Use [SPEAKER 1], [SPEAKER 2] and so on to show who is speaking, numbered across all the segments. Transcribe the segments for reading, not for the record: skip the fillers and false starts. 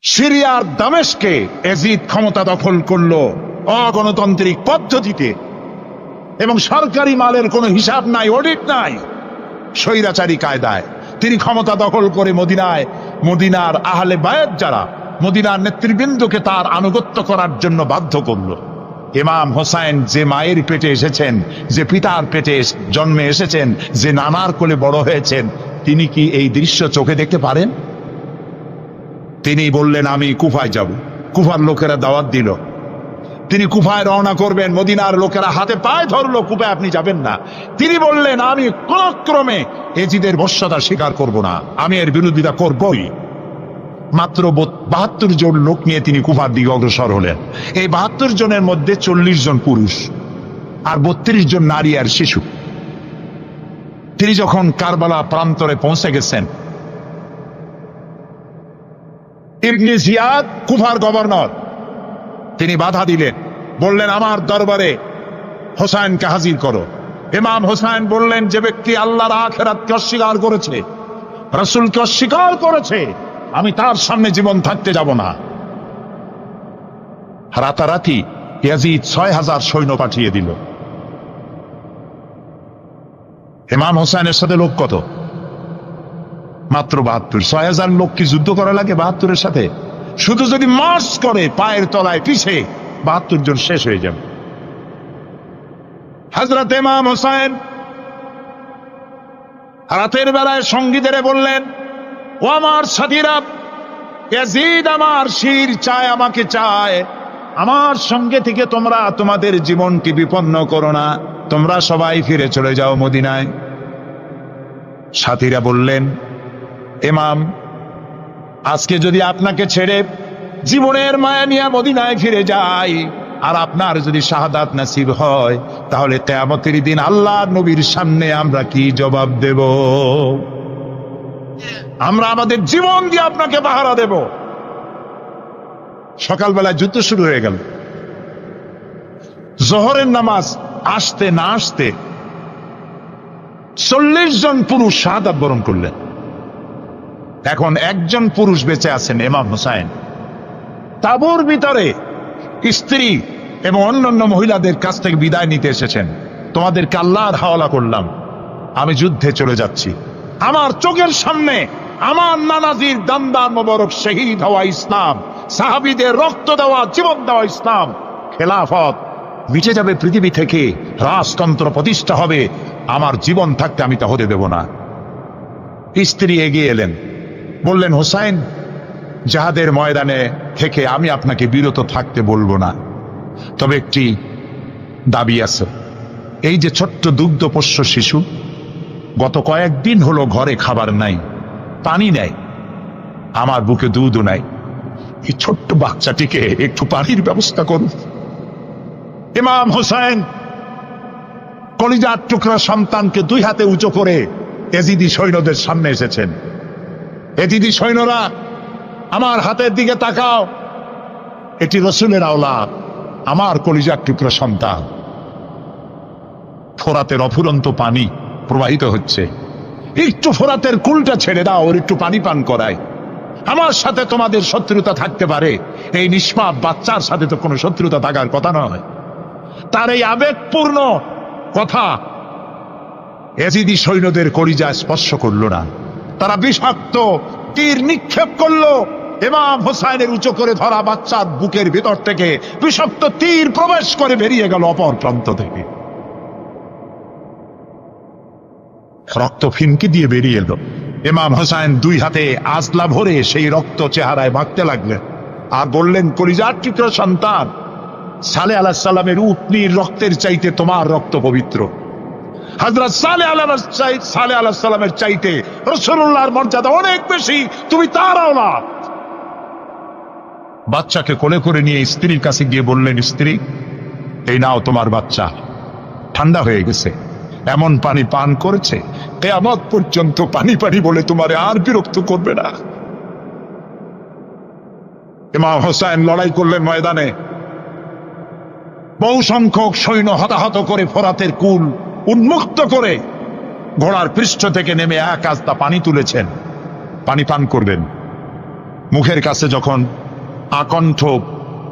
[SPEAKER 1] সিরিয়ার দামেস্কে এজিদ ক্ষমতা দখল করলো অগণতান্ত্রিক পদ্ধতিতে, এবং সরকারি মালের কোনো হিসাব নাই, অডিট নাই, স্বৈরাচারী কায়দায় তিনি ক্ষমতা দখল করে মদিনার আহলে বায়াত যারা মদিনার নেতৃবৃন্দকে তার আনুগত্য করার জন্য বাধ্য করলো। ইমাম হোসাইন যে মায়ের পেটে এসেছেন, যে পিতার পেটে জন্মে এসেছেন, যে নানার কোলে বড় হয়েছেন, তিনি কি এই দৃশ্য চোখে দেখতে পারেন? তিনি বললেন আমি কুফায় যাব। কুফার লোকেরা দাওয়াত দিল, তিনি কুফায় রওনা করবেন। মদিনার লোকেরা হাতে পায়ে ধরলো, কুফায় আপনি যাবেন না। তিনি বললেন আমি কোন ক্রমে এজিদের বশ্যতা স্বীকার করব না, আমি এর বিরোধিতা করবই। মাত্র 72 জন লোক নিয়ে তিনি কুফার দিকে অগ্রসর হলেন। এই 72 জনের মধ্যে 40 জন পুরুষ আর 32 জন নারী আর শিশু। তিনি যখন কারবালা প্রান্তরে পৌঁছে গেছেন, ইবনে জিয়াদ কুফার গভর্নর, তিনি বাধা দিলেন, বললেন আমার দরবারে হোসাইনকে হাজির করো। ইমাম হোসাইন বললেন যে ব্যক্তি আল্লাহর আখিরাতকে অস্বীকার করেছে, রাসূলকে অস্বীকার করেছে, আমি তার সামনে জীবন থাকতে যাব না। রাতারাতি ইয়াজিদ 6000 সৈন্য পাঠিয়ে দিল। ইমাম হোসাইনের সাথে লোক কত? মাত্র 72। 6000 লোক কি যুদ্ধ করা লাগে 72-এর সাথে? শুধু যদি মার্চ করে পায়ের তলায় পিছে 72 জন শেষ হয়ে যাবে। হযরত ইমাম হোসাইন রাতের বেলায় সঙ্গীদের বললেন, ও আমার সাথীরা, ইয়াজিদ আমার শির চায়, আমাকে চায়, আমার সঙ্গে থেকে তোমরা তোমাদের জীবনকে বিপন্ন করো না, তোমরা সবাই ফিরে চলে যাও মদিনায়। সাথীরা বললেন, ইমাম আজকে যদি আপনাকে ছেড়ে জীবনের মায়া নিয়ে মদিনায় ফিরে যাই, আর আপনার যদি শাহাদাত নসিব হয়, তাহলে কিয়ামতের দিন আল্লাহর নবীর সামনে আমরা কি জবাব দেব? আমরা আমাদের জীবন দিয়ে আপনাকে পাহারা দেব। সকালবেলায় যুদ্ধ শুরু হয়ে গেল। জোহরের নামাজ আসতে না আসতে 40 জন পুরুষ শাহাদাত বরণ করলেন। এখন একজন পুরুষ বেঁচে আছেন, ইমাম হোসাইন। তাঁবুর ভিতরে স্ত্রী এবং অন্যান্য মহিলাদের কাছ থেকে বিদায় নিতে এসেছেন। তোমাদেরকে আল্লাহর হাওয়ালা করলাম, আমি যুদ্ধে চলে যাচ্ছি। আমার চোখের সামনে আমার নানাজির দামদার মোবারক শহীদ হওয়া ইসলাম, সাহাবীদের রক্ত দেওয়া, জীবন দেওয়া ইসলাম, খেলাফত মিটে যাবে পৃথিবী থেকে, রাজতন্ত্র প্রতিষ্ঠা হবে। আমার জীবন থাকতে আমি তা হতে দেব না। স্ত্রী এগিয়ে এলেন, বললেন, হোসাইন, জিহাদের ময়দানে থেকে আমি আপনাকে বিরত থাকতে বলবো না, তবে একটি দাবি আছে। এই যে ছোট্ট দুগ্ধপোষ্য শিশু, গত কয়েকদিন হলো ঘরে খাবার নাই, পানি নাই, আমার বুকে দুধও নাই, এই ছোট্ট বাচ্চাটিকে একটু পানির ব্যবস্থা করুন। ইমাম হোসাইন কলিজার টুকরা সন্তানকে 2 হাতে উঁচু করে এজিদি সৈন্যদের সামনে এসেছেন। এজিদি সৈন্যরা, আমার হাতের দিকে তাকাও, এটি রাসূলের আওলাদ, আমার কলিজার টুকরা সন্তান। ফোরাতের অফুরন্ত পানি প্রবাহিত হচ্ছে, একটু ফোরাতের কুলটা ছেড়ে দাও, ওর একটু পানি পান করাই। আমার সাথে তোমাদের শত্রুতা থাকতে পারে, এই নিষ্পাপ বাচ্চার সাথে তো কোনো শত্রুতা থাকার কথা নয়। তার এই আবেগপূর্ণ কথা এজিদি সৈন্যদের কলিজা স্পর্শ করলো না। তারা বিষাক্ত তীর নিক্ষেপ করলো। ইমাম হোসাইনের উঁচু করে ধরা বাচ্চার বুকের ভিতর থেকে বিষাক্ত তীর প্রবেশ করে বেরিয়ে গেল অপর প্রান্ত থেকে। রক্ত ফিনকি দিয়ে বেরিয়ে এলো। ইমাম হোসাইন 2 হাতে আজলা ভরে সেই রক্ত চেহারায় মাখতে লাগলেন আর বললেন, কলিজার টুকরা সন্তান, সালেহ আলাইহিস সালামের উটনির রক্তের চাইতে তোমার রক্ত পবিত্র। হযরত সালেহ আলাইহিস সালামের চাইতে রাসূলুল্লাহর মর্যাদা অনেক বেশি, তুমি তার আওলাদ। বাচ্চাকে কোলে করে নিয়ে স্ত্রীর কাছে গিয়ে বললেন, স্ত্রী, এই নাও তোমার বাচ্চা, ঠান্ডা হয়ে গেছে, এমন পানি পান করেছে কিয়ামত পর্যন্ত পানি পানি বলে তোমারে আর বিরক্ত করবে না। ইমাম হোসাইন লড়াই করলেন ময়দানে। বহু সংখ্যক সৈন্য হতাহত করে ফোরাতের কুল উন্মুক্ত করে ঘোড়ার পৃষ্ঠ থেকে নেমে 1 আস্তা পানি তুলেছেন, পানি পান করবেন। মুখের কাছে যখন আকণ্ঠ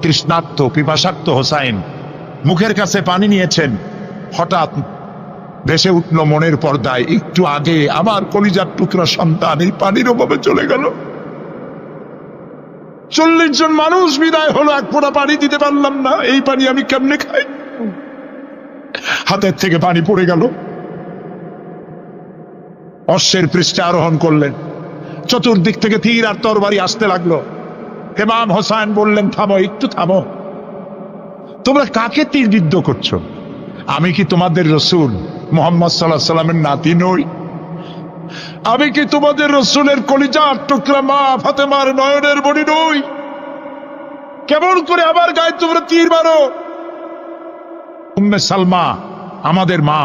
[SPEAKER 1] তৃষ্ণার্ত পিপাসার্ত হোসাইন মুখের কাছে পানি নিয়েছেন, হঠাৎ ভেসে উঠল মনের পর্দায়, একটু আগে আমার কলিজার টুকরা সন্তান এই পানির অভাবে চলে গেল। 40 জন মানুষ বিদায় হলো, এক ফোঁটা পানি দিতে পারলাম না, এই পানি আমি কেমনে খাই? হাতের থেকে পানি পড়ে গেল। অশ্বের পৃষ্ঠে আরোহণ করলেন, চতুর্দিক থেকে তীর আর তরবারি আসতে লাগলো। ইমাম হোসাইন বললেন, থামো, একটু থামো, তোমরা কাকে তীরবিদ্ধ করছো? আমি কি তোমাদের রসুল মুহাম্মদ সাল্লাল্লাহু আলাইহি সাল্লামের নাতি নই? আমি কি তোমাদের রসুলের কলিজার টুকরা মা ফাতেমার নয়নের মণি নই? কেমন করে আমার গায়ে তোমরা তীর মারো? উম্মে সালমা, আমাদের মা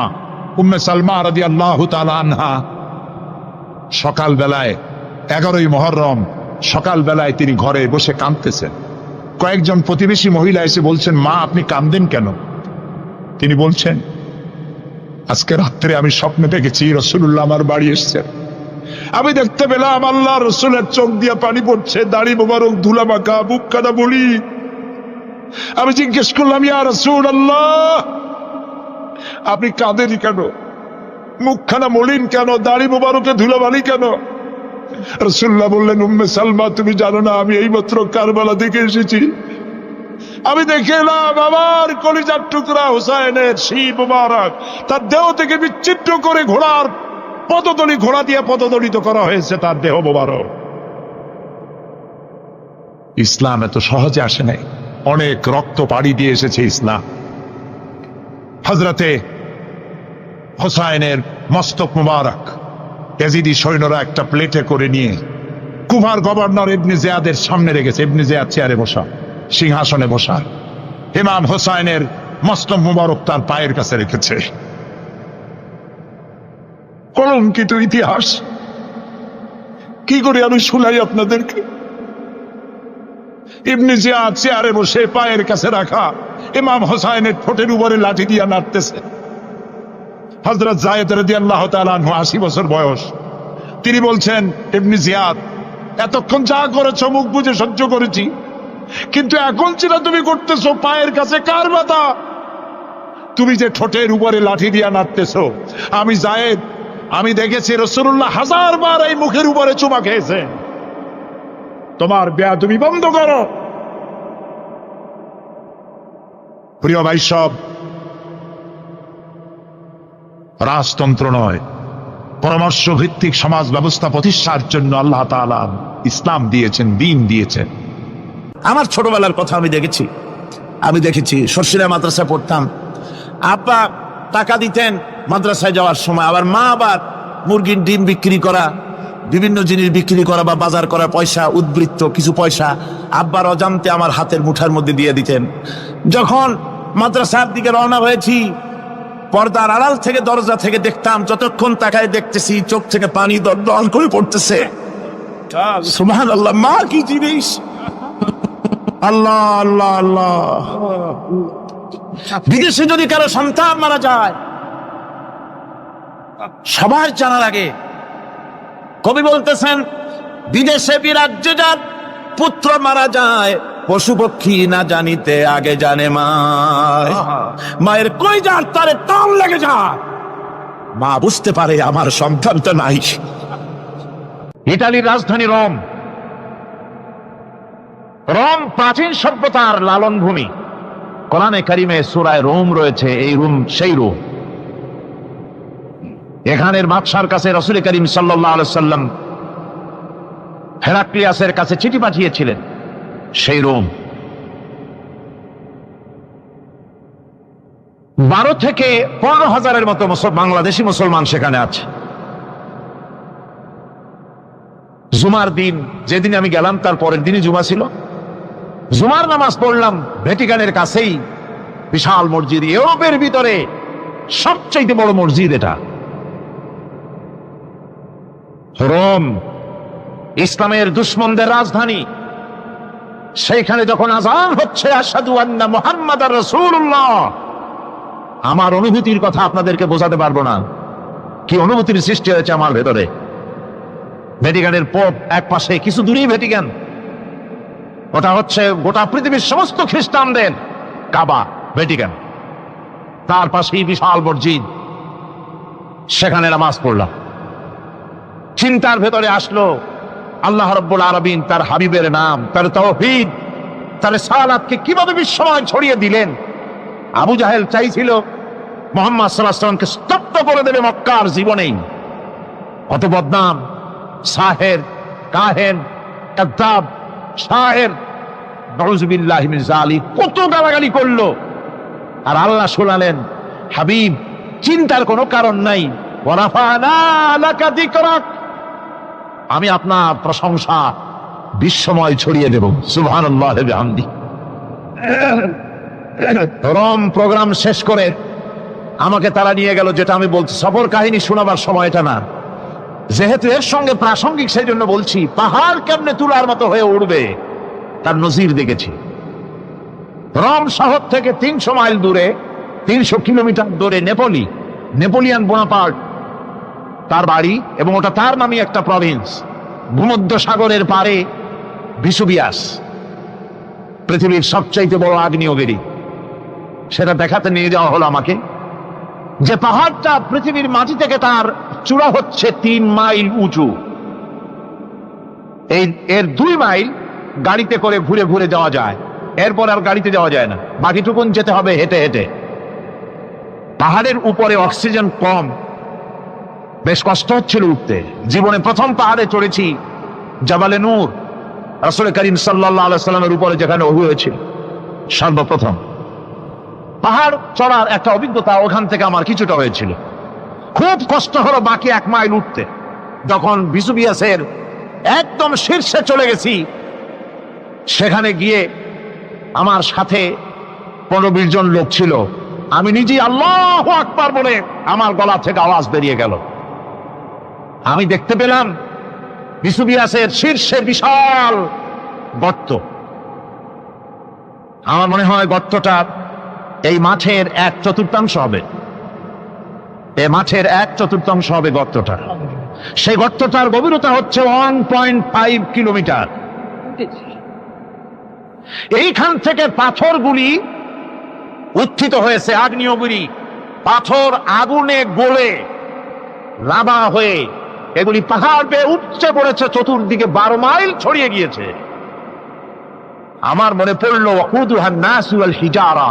[SPEAKER 1] উম্মে সালমা রাদিয়াল্লাহু তাআলা আনহা, সকাল বেলায় 11ই মুহররম সকাল বেলায় তিনি ঘরে বসে কাঁদতেছেন। কয়েকজন প্রতিবেশী মহিলা এসে বলছেন, মা আপনি কাঁদেন কেন? তিনি বলছেন, আজকে রাত্রে আমি স্বপ্নে দেখেছি রাসূলুল্লাহ আমার বাড়ি এসেছেন। আমি দেখতে পেলাম আল্লাহ রসুলের চোখ দিয়ে পানি পড়ছে, দাড়ি মোবারক ধুলা মাখা, বুক কাটা বলি। আমি জিজ্ঞেস করলাম, ইয়া রাসূলুল্লাহ আপনি কাঁদেনই কেন? মুখখানা মলিন কেন? দাড়ি মোবারকে ধুলাবালি কেন? রাসূলুল্লাহ বললেন, উম্মে সালমা তুমি জানো না আমি এইমাত্র কারবালা থেকে এসেছি। আমি দেখে এলাম আমার কলিজার টুকরা হুসাইনের শির মোবারক তার দেহ থেকে বিচ্ছিন্ন করে ঘোড়ার পদতলি, ঘোড়া দিয়ে পদদলিত করা হয়েছে তার দেহ মোবারক। ইসলাম এত সহজে আসে নাই, অনেক রক্ত পাড়ি দিয়ে এসেছে ইসলাম। হযরতে হোসাইনের মস্তক মুবারক ইয়াজিদি সৈন্যরা একটা প্লেটে করে নিয়ে কুফার গভর্নর ইবনে জিয়াদের সামনে রেখেছে। ইবনে জিয়াদ চেয়ারে বসা, সিংহাসনে বসা, ইমাম হোসাইনের মস্তক মুবারক তার পায়ের কাছে রেখেছে। কলঙ্কিত ইতিহাস, কি করে আমি শুনাই আপনাদেরকে? ইবনে জিয়াদ চেয়ারে বসে পায়ের কাছে রাখা ইমাম হোসাইনের ঠোঁটের উপরে লাঠি দিয়া নাড়তেছে। হযরত যায়েদ রাদিয়াল্লাহু তাআলা আনহু 80 বছর বয়স, তিনি বলছেন, ইবনে জিয়াদ এতক্ষণ যা করেছ মুখ বুজে সহ্য করেছি, কিন্তু এখন যেটা তুমি করতেছো পায়ের কাছে কার ব্যথা? তুমি যে ঠোঁটের উপরে লাঠি দিয়া নাড়তেছো, আমি যায়েদ আমি দেখেছি রাসূলুল্লাহ 1000 বার এই মুখের উপরে চুমা খেয়েছে। তোমার বেয়াদবি বন্ধ করো। প্রিয় ভাই, সব রাজতন্ত্র নয়, পরামর্শ ভিত্তিক সমাজ ব্যবস্থা প্রতিষ্ঠার জন্য আল্লাহ তাআলা ইসলাম দিয়েছেন, দ্বীন দিয়েছেন।
[SPEAKER 2] আমার ছোটবেলার কথা আমি দেখেছি সরসিরা মাদ্রাসায় পড়তাম। আব্বা টাকা দিতেন মাদ্রাসায় যাওয়ার সময়, আবার মা আবার মুরগির ডিম বিক্রি করা, বিভিন্ন জিনিস বিক্রি করা বা বাজার করা পয়সা, উদ্বৃত্ত কিছু পয়সা আব্বার অজান্তে আমার হাতের মুঠার মধ্যে দিয়ে দিতেন। যখন মাদ্রাসার দিকে রওনা হয়েছি, পর্দার আড়াল থেকে দরজা থেকে দেখতাম, যতক্ষণ তাকায় দেখতেছি চোখ থেকে পানি দল করে পড়তেছে। সুবহানাল্লাহ, মা কি জিনিস! আল্লাহ আল্লাহ আল্লাহ। বিদেশে যদি কারো সন্তান মারা যায় সবার জানার আগে, কবি বলতেছেন, বিদেশে বিরাজ্যে যার পুত্র মারা যায়, পশু পক্ষী না জানিতে আগে জানে মায়। মায়ের কই যার তারে টান লেগে যায়, মা বুঝতে পারে আমার সন্তান তো নাই।
[SPEAKER 3] ইতালির রাজধানী রোম। রোম প্রাচীন সভ্যতার লালন ভূমি। কোরআনে কারিমে সূরায় রোম রয়েছে, এই রোম সেই রোম। এখানের বাদশার কাছে রাসূল করিম সাল্লাল্লাহু আলাইহি সাল্লাম হেরাক্লিয়াসের কাছে চিঠি পাঠিয়েছিলেন, সেই রোম। 12 থেকে 15,000-এর মতো বাংলাদেশি মুসলমান সেখানে আছে। জুমার দিন, যেদিন আমি গেলাম তার পরের দিনই জুমা ছিল, জুমার নামাজ পড়লাম ভ্যাটিকানের কাছেই বিশাল মসজিদ, ইউরোপের ভিতরে সবচেয়ে বড় মসজিদ এটা। রোম ইসলামের দুশমনদের রাজধানী। সেইখানে যখন আযান হচ্ছে আশহাদু আন্না মুহাম্মাদার রাসূলুল্লাহ, আমার অনুভূতির কথা আপনাদেরকে বোঝাতে পারবো না, কি অনুভূতির সৃষ্টি হয়েছে আমার ভেতরে। ভ্যাটিকানের পোপ এক পাশে, কিছু দূরেই ভ্যাটিকান, ওটা হচ্ছে গোটা পৃথিবীর সমস্ত খ্রিস্টানদের কাবা, ভ্যাটিকান। তার পাশেই বিশাল মসজিদ, সেখানে নামাজ পড়লাম। চিন্তার ভেতরে আসলো আল্লাহ রাব্বুল আলামিন তার হাবিবের নাম, তার তাওহীদ, তার সালাতকে কিভাবে বিশ্বময় ছড়িয়ে দিলেন। আবু জাহেল চাইছিল মুহাম্মদ সাল্লাল্লাহু আলাইহি ওয়াসাল্লামকে স্তব্ধ করে দেবে মক্কার জীবনেই। কত বদনাম, সাহের, কাহেন, কাযযাব, শায়ের, নাউযুবিল্লাহি মিন যালিক, কত গালাগালি করলো। আর আল্লাহ শোনালেন, হাবিব চিন্তার কোনো কারণ নাই, ওয়া রাফা'না লাকা যিকরাক, আমি আপনার প্রশংসা বিশ্বময় ছড়িয়ে দেব। সুবহানাল্লাহি ওয়া বিহামদি। রোম প্রোগ্রাম শেষ করে আমাকে তারা নিয়ে গেল, যেটা আমি বলছি সফর কাহিনী শোনাবার সময় এটা না, যেহেতু এর সঙ্গে প্রাসঙ্গিক সেই জন্য বলছি। পাহাড় কেমনে তুলার মতো হয়ে উঠবে তার নজির দেখেছি। রোম শহর থেকে 300 মাইল দূরে, 300 কিলোমিটার দূরে নেপোলিয়ান বোনাপার্ট তার বাড়ি, এবং ওটা তার নামই একটা প্রভিন্স। ভূমধ্য সাগরের পারে ভিসুভিয়াস, পৃথিবীর সবচাইতে বড় আগ্নেয়গিরি, সেটা দেখাতে নিয়ে যাওয়া হলো আমাকে। যে পাহাড়টা পৃথিবীর মাটি থেকে তার চূড়া হচ্ছে 3 মাইল উঁচু, এর 2 মাইল গাড়িতে করে ঘুরে ঘুরে যাওয়া যায়, এরপর আর গাড়িতে যাওয়া যায় না, বাকিটুকুন যেতে হবে হেঁটে হেঁটে। পাহাড়ের উপরে অক্সিজেন কম, বেশ কষ্ট হচ্ছিল উঠতে। জীবনে প্রথম পাহাড়ে চড়েছি জাবালে নূর, রাসূল করিম সাল্লাল্লাহু আলাইহি সাল্লামের উপরে যেখানে ওহী হয়েছিল সর্বপ্রথম। পাহাড় চড়ার একটা অভিজ্ঞতা ওখান থেকে আমার কিছুটা হয়েছিল। খুব কষ্ট হলো বাকি 1 মাইল উঠতে। যখন ভিসুভিয়াসের একদম শীর্ষে চলে গেছি, সেখানে গিয়ে আমার সাথে 15-20 জন লোক ছিল। আমি নিজেই আল্লাহু আকবার বলে আমার গলা থেকে আওয়াজ বেরিয়ে গেল। আমি দেখতে পেলাম ভিসুভিয়াসের শীর্ষে বিশাল গর্ত। আমার মনে হয় গর্তটা এই মাঠের 1/4 হবে, এই মাঠের 1/4 হবে গর্তটা। সেই গর্তটার গভীরতা হচ্ছে 1.5 কিলোমিটার। এইখান থেকে পাথরগুলি উত্থিত হয়েছে, আগ্নেয়গিরি পাথর আগুনে গলে লাভা হয়ে এগুলি পাহাড় বেয়ে উঠছে পড়েছে, চতুর্দিকে 12 মাইল ছড়িয়ে গিয়েছে। আমার মনে পড়লো ওয়াকুদুহান নাস ওয়াল হিজারা,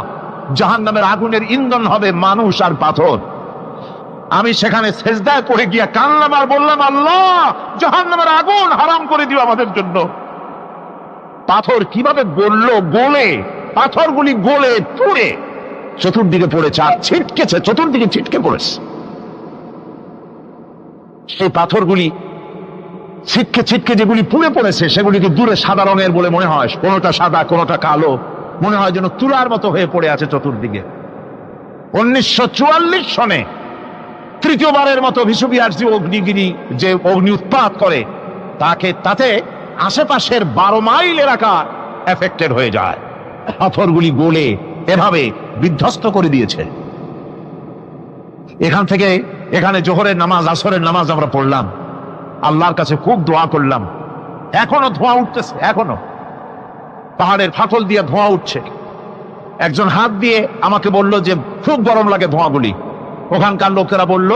[SPEAKER 3] জাহান্নামের আগুনের ইন্ধন হবে মানুষ আর পাথর। আমি সেখানে সেজদায় পড়ে গিয়া কান্নাম আর বললাম, আল্লাহ জাহান্নামের আগুন হারাম করে দিও আমাদের জন্য। পাথর কিভাবে গললো, গলে পাথরগুলি গলে পুড়ে চতুর্দিকে পড়েছে আর ছিটকেছে, চতুর্দিকে ছিটকে পড়েছে। সেই পাথরগুলি ছিটকে ছিটকে যেগুলি পুড়ে পড়েছে সেগুলিকে দূরে সাদা রঙের বলে মনে হয়, কোনোটা সাদা কোনোটা কালো, মনে হয় যেন তুলার মতো হয়ে পড়ে আছে চতুর্দিকে। 1944 সনে তৃতীয়বারের মতো ভিসুভিয়াস যে অগ্নিগিরি, যে অগ্নি উৎপাত করে, তাতে আশেপাশের 12 মাইল এলাকা এফেক্টেড হয়ে যায়। পাথরগুলি গলে এভাবে বিধ্বস্ত করে দিয়েছে। এখান থেকে এখানে জোহরের নামাজ, আসরের নামাজ আমরা পড়লাম, আল্লাহর কাছে খুব দোয়া করলাম। এখনো ধোঁয়া উঠতেছে, এখনো পাহাড়ের ফাটল দিয়ে ধোঁয়া উঠছে। একজন হাত দিয়ে আমাকে বলল যে খুব গরম লাগে ধোঁয়াগুলি। ওখানকার লোকেরা বলল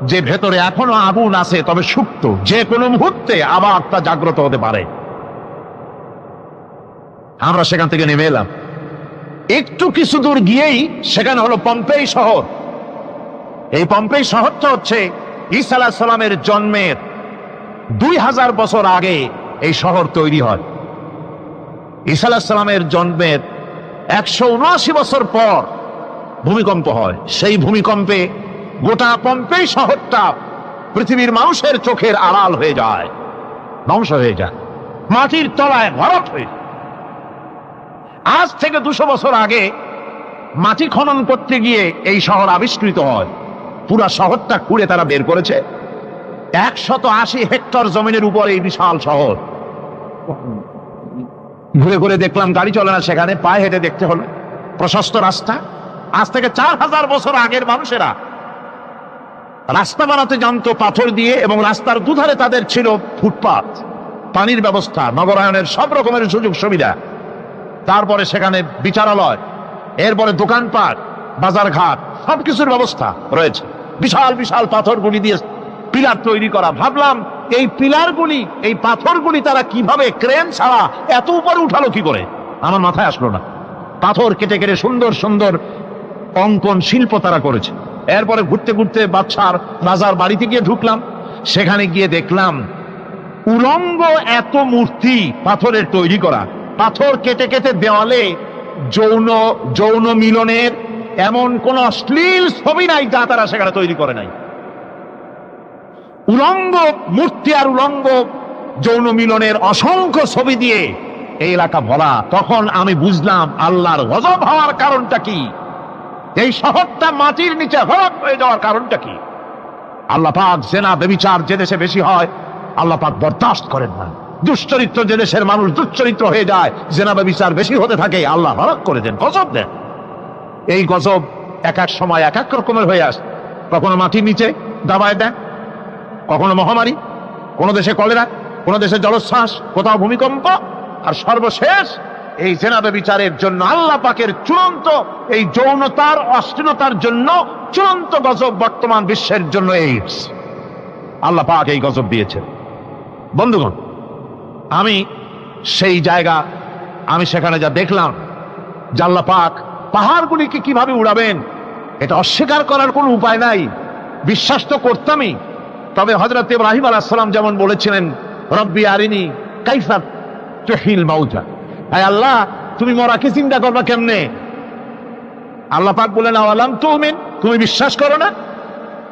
[SPEAKER 3] যে ভেতরে এখনো আগুন আছে, তবে সুপ্ত, যে কোনো মুহূর্তে আবার তা জাগ্রত হতে পারে। আমরা সেখান থেকে নেমে এলাম। একটু কিছু দূর গিয়েই সেখানে হলো পম্পেই শহর। এই পম্পেই শহরটা হচ্ছে ঈসা আলাইহিস সালামের জন্মের 2000 বছর আগে এই শহর তৈরি হয়। ঈসা আলাইহিস সালামের জন্মের 179 বছর পর ভূমিকম্প হয়। সেই ভূমিকম্পে গোটা পম্পেই শহরটা পৃথিবীর মানুষের চোখের আড়াল হয়ে যায়, ধ্বংস হয়ে যায়, মাটির তলায় ভরাট হয়ে। আজ থেকে 200 বছর আগে মাটি খনন করতে গিয়ে এই শহর আবিষ্কৃত হয়। পুরা শহরটা খুঁড়ে তারা বের করেছে। 180 হেক্টর জমিনের উপর এই বিশাল শহর। ঘুরে ঘুরে দেখলাম, গাড়ি চলে না সেখানে, পায়ে হেঁটে দেখতে হলো। প্রশস্ত রাস্তা। আজ থেকে 4000 বছর আগের মানুষেরা রাস্তা বানাতে জানতো পাথর দিয়ে, এবং রাস্তার দুধারে তাদের ছিল ফুটপাত। পানির ব্যবস্থা, নগরায়নের সব রকমের সুযোগ সুবিধা, তারপরে সেখানে বিচারালয়, এরপরে দোকানপাট, বাজারঘাট, সবকিছুর ব্যবস্থা রয়েছে। বিশাল বিশাল পাথরগুলি দিয়ে পিলার তৈরি করা। ভাবলাম এই পিলারগুলি, এই পাথরগুলি তারা কিভাবে ক্রেন ছাড়া এত উপরে উঠালো কি করে, আমার মাথায় আসলো না। পাথর কেটে কেটে সুন্দর সুন্দর অঙ্কন শিল্প তারা করেছে। এরপরে ঘুরতে ঘুরতে বাদশার রাজার বাড়িতে গিয়ে ঢুকলাম। সেখানে গিয়ে দেখলাম উলঙ্গ এত মূর্তি পাথরের তৈরি করা, পাথর কেটে কেটে দেওয়ালে যৌন যৌন মিলনের এমন কোন অশ্লীল ছবি নাই যা তারা সেখানে তৈরি করে নাই। উলঙ্গ মূর্তি আর উলঙ্গ যৌন মিলনের অসংখ্য ছবি দিয়ে এই এলাকা ভরা। তখন আমি বুঝলাম আল্লাহর গজব হওয়ার কারণটা কি, এই শহরটা মাটির নিচে হরপ হয়ে যাওয়ার কারণটা কি। আল্লাহ পাক জেনা ব্যভিচার যে দেশে বেশি হয় আল্লাহ পাক বরদাস্ত করেন না। দুশ্চরিত্র যে দেশের মানুষ দুশ্চরিত্র হয়ে যায়, জেনা ব্যভিচার বেশি হতে থাকে, আল্লাহ হরক করে দেন, গজব দেন। এই গজব এক এক সময় এক এক রকমের হয়ে আসে। কখনো মাটির নিচে দাবায় দেন, কখনো মহামারী, কোন দেশে কলেরা, কোন দেশে জলোচ্ছ্বাস, কোথাও ভূমিকম্প, আর সর্বশেষ এই জেনা ব্যভিচারের জন্য আল্লাহ পাকের চূড়ান্ত এই যৌনতার অশ্লীলতার জন্য চূড়ান্ত গজব বর্তমান বিশ্বের জন্য এইডস। আল্লাহ পাক এই গজব দিয়েছেন। বন্ধুগণ, আমি সেই জায়গা, আমি সেখানে যা দেখলাম যে আল্লাহ পাক পাহাড়গুলিকে কিভাবে উড়াবেন এটা অস্বীকার করার কোনো উপায় নাই। বিশ্বাস তো করতামই, তবে হযরত ইব্রাহিম আলাইহিস সালাম যেমন বলেছিলেন, রব্বি আরিনি কাইফা তুহিল মাউতা, আয় আল্লাহ তুমি মরাকে চিন্তা করবা কেমনে। আল্লাহ পাক বললেন আওয়ালাম তুমিন, তুমি বিশ্বাস করো না?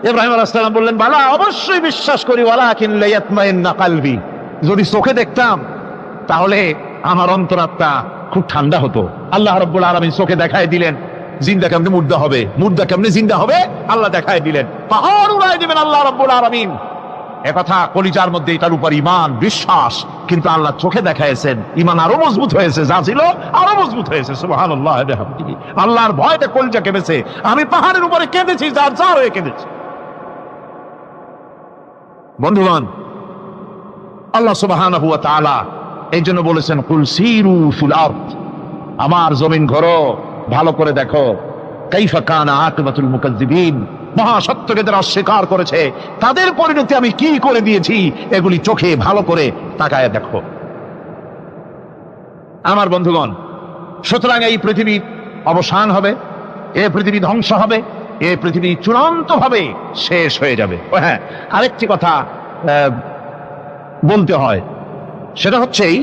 [SPEAKER 3] ইব্রাহিম আলাইহিস সালাম বললেন বালা, অবশ্যই বিশ্বাস করি, ওয়ালাকিন লিয়াতমাইন্না কলবি, যদি চোখে দেখতাম তাহলে আমার অন্তরাত্মা খুব ঠান্ডা হতো। আল্লাহ রাব্বুল আলামিন চোখে দেখায় দিলেন জিন্দা কেমনে মুর্দা হবে, মুর্দা কেমনে জিন্দা হবে, আল্লাহ দেখায় দিলেন। পাহাড় উড়ায় দিবেন আল্লাহ রাব্বুল আলামিন। একথা কলিজার মধ্যে এটার উপর ঈমান বিশ্বাস, কিন্তু আল্লাহ চোখে দেখাইছেন, ঈমান আরো মজবুত হয়েছে, যা ছিল আরো মজবুত হয়েছে। সুবহানাল্লাহ ওয়া বিহামদিহি। আল্লাহর ভয়তে কলিজা কেঁদেছে। আমি পাহাড়ের উপরে কেঁদেছি, যার যার হয়ে কেঁদেছি। বন্ধুগণ, আল্লাহ সুবহানাহু ওয়া তাআলা এই জন্য বলেছেন কুল সিরু ফিল আরদ, আমার জমিন ঘোরো, ভালো করে দেখো, কাইফা কানা আকিবাতুল মুকাজ্জিবিন, মহাসত্যকে যারা অস্বীকার করেছে তাদের পরিণতি আমি কি করে দিয়েছি, এগুলি চোখে ভালো করে তাকায় দেখো। আমার বন্ধুগণ, সুতরাং এই পৃথিবীর অবসান হবে, এই পৃথিবী ধ্বংস হবে, এই পৃথিবী চূড়ান্ত ভাবে শেষ হয়ে যাবে। ও হ্যাঁ, আরেকটি কথা বলতে হয়, সেটা হচ্ছেই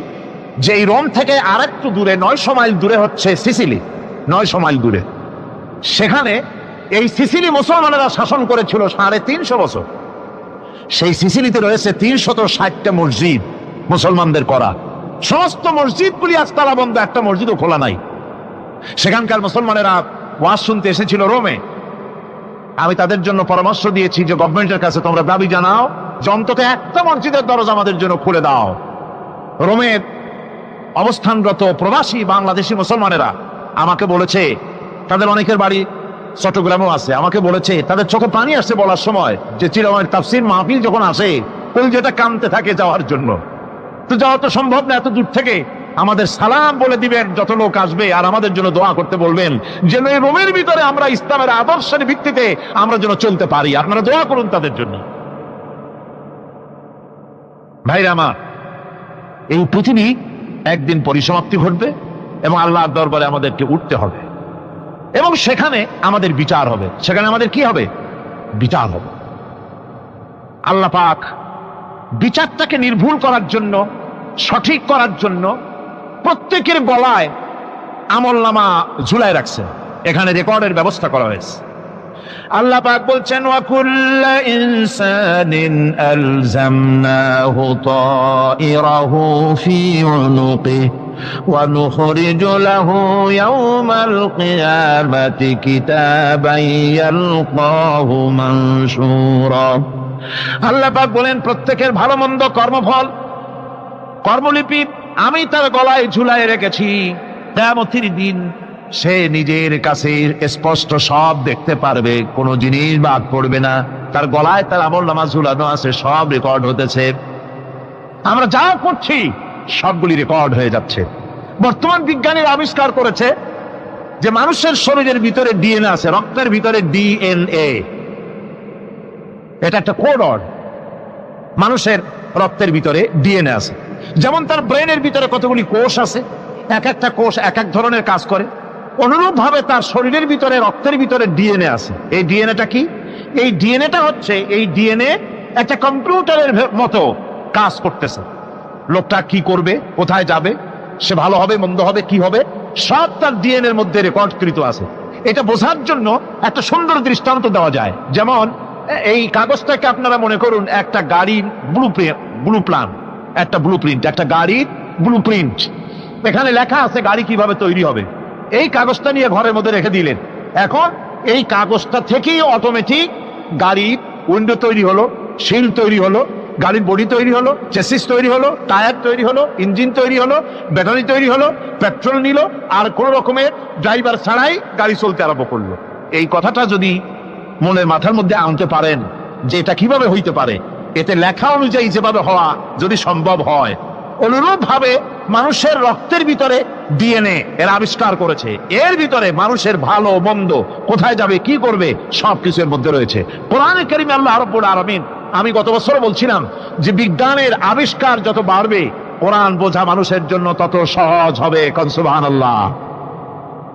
[SPEAKER 3] যে এই রোম থেকে আর একটু দূরে 900 মাইল দূরে হচ্ছে সিসিলি। 900 মাইল দূরে, সেখানে এই সিসিলি মুসলমানেরা শাসন করেছিল 350 বছর। সেই সিসিলিতে রয়েছে 360টা মসজিদ মুসলমানদের করা। সমস্ত মসজিদগুলি আজ তালা বন্ধ, একটা মসজিদও খোলা নাই। সেখানকার মুসলমানেরা ওয়াজ শুনতে এসেছিল রোমে। আমি তাদের জন্য পরামর্শ দিয়েছি যে গভর্নমেন্টের কাছে তোমরা দাবি জানাও যে অন্তত একটা মসজিদের দরজা আমাদের জন্য খুলে দাও। রোমের অবস্থানরত প্রবাসী বাংলাদেশি মুসলমানেরা আমাকে বলেছে, তাদের অনেকের বাড়ি চট্টগ্রামেও আছে, আমাকে বলেছে তাদের চোখে পানি আসছে বলার সময় যে চিরময়ের তাফসীর মাহফিল যখন আসে কলিজাটা কাঁদতে থাকে যাওয়ার জন্য। তো যাওয়া তো সম্ভব না এত দূর থেকে, আমাদের সালাম বলে দিবেন যত লোক আসবে, আর আমাদের জন্য দোয়া করতে বলবেন যেন এই রোমের ভিতরে আমরা ইসলামের আদর্শের ভিত্তিতে আমরা যেন চলতে পারি। আপনারা দোয়া করুন তাদের জন্য। ভাইরা আমার, এই পৃথিবী একদিন পরিসমাপ্তি ঘটবে এবং আল্লাহর দরবারে আমাদেরকে উঠতে হবে এবং সেখানে আমাদের বিচার হবে। সেখানে আমাদের কি হবে? বিচার হবে। আল্লাহ পাক বিচারটাকে নির্ভুল করার জন্য, সঠিক করার জন্য প্রত্যেকের গলায় আমলনামা ঝুলায় রাখছে। এখানে রেকর্ডের ব্যবস্থা করা হয়েছে। আল্লাহ পাক বলছেন ওয়া কুল্লু ইনসানিন আলজামনাহু তাইরাহু ফি উনুকিহি ওয়া নুখরিজু লাহু ইয়াওমাল কিয়ামাতি কিতাবান ইয়ালকাহু মানশুরা। আল্লাহ পাক বলেন প্রত্যেকের ভালো মন্দ কর্মফল, কর্মলিপি আমি তার গলায় ঝুলায় রেখেছি। কিয়ামতের দিন সে নিজের কাছে স্পষ্ট সব দেখতে পারবে, কোনো জিনিস বাদ পড়বে না। তার গলায় তার আমলনামা ঝুলানো আছে, সব রেকর্ড হতেছে। আমরা যা করছি সবগুলি রেকর্ড হয়ে যাচ্ছে। বর্তমান বিজ্ঞানীরা আবিষ্কার করেছে যে মানুষের শরীরের ভিতরে ডিএনএ আছে, রক্তের ভিতরে ডিএনএ, এটা একটা কোড। মানুষের রক্তের ভিতরে ডিএনএ আছে, যেমন তার ব্রেনের ভিতরে কতগুলি কোষ আছে, এক একটা কোষ এক এক ধরনের কাজ করে, অনুরূপ ভাবে তার শরীরের ভিতরে রক্তের ভিতরে ডিএনএ আছে। এই ডিএনএটা কি? এই ডিএনএটা হচ্ছে, এই ডিএনএ একটা কম্পিউটারের মতো কাজ করতেছে। লোকটা কি করবে, কোথায় যাবে, সে ভালো হবে মন্দ হবে কি হবে, সব তার ডিএনএর মধ্যে রেকর্ডকৃত আছে। এটা বোঝার জন্য একটা সুন্দর দৃষ্টান্ত দেওয়া যায়। যেমন এই কাগজটাকে আপনারা মনে করুন একটা গাড়ির একটা ব্লুপ্রিন্ট, একটা গাড়ির ব্লুপ্রিন্ট। এখানে লেখা আছে গাড়ি কিভাবে তৈরি হবে। এই কাগজটা নিয়ে ঘরের মধ্যে রেখে দিলেন, এখন এই কাগজটা থেকেই অটোমেটিক গাড়ির উইন্ডো তৈরি হলো, শিল তৈরি হলো, গাড়ির বডি তৈরি হলো, চেসিস তৈরি হলো, টায়ার তৈরি হলো, ইঞ্জিন তৈরি হলো, ব্যাটারি তৈরি হলো, পেট্রোল নিল, আর কোন রকমের ড্রাইভার ছাড়াই গাড়ি চলতে আরম্ভ করলো। এই কথাটা যদি মনের মাথার মধ্যে আনতে পারেন যে এটা কিভাবে হইতে পারে, এতে লেখা অনুযায়ী যেভাবে হওয়া যদি সম্ভব হয়, অনুরূপ ভাবে মানুষের রক্তের ভিতরে ডিএনএ এর আবিষ্কার করেছে। এর ভিতরে মানুষের ভালো মন্দ, কোথায় যাবে কি করবে, সবকিছু এর মধ্যে রয়েছে। কোরআনে কারীমে আল্লাহ রাব্বুল আলামিন, আমি গত বছর বলছিলাম যে বিজ্ঞানের আবিষ্কার যত বাড়বে কোরআন বোঝা মানুষের জন্য তত সহজ হবে। কোন সুবহানাল্লাহ।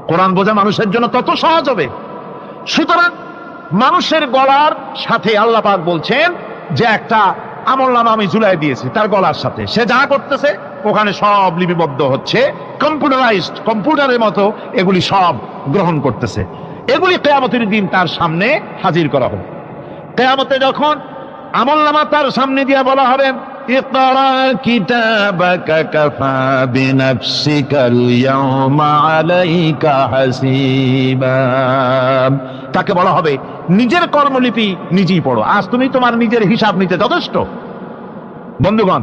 [SPEAKER 3] কোরআন বোঝা মানুষের জন্য তত সহজ হবে। সুতরাং মানুষের গলার সাথে আল্লাহ পাক বলছেন যে একটা আমলনামা আমি ঝুলাই দিয়েছি তার গলার সাথে, সে যা করতেছে ওখানে সব লিপিবদ্ধ হচ্ছে, কম্পিউটারাইজড, কম্পিউটারের মতো এগুলি সব গ্রহণ করতেছে। এগুলি কিয়ামতের দিন তার সামনে হাজির করা হবে। কিয়ামতে যখন আমলনামা তার সামনে দিয়ে বলা হবে, ইকরা কিতাবাকা কাফা বিনাফসিকাল ইয়াওমা আলাইকা হাসিবা, তাকে বলা হবে নিজের কর্মলিপি নিজেই পড়ো, আজ তুমি তোমার নিজের হিসাব নিতে যথেষ্ট। বন্ধুগণ,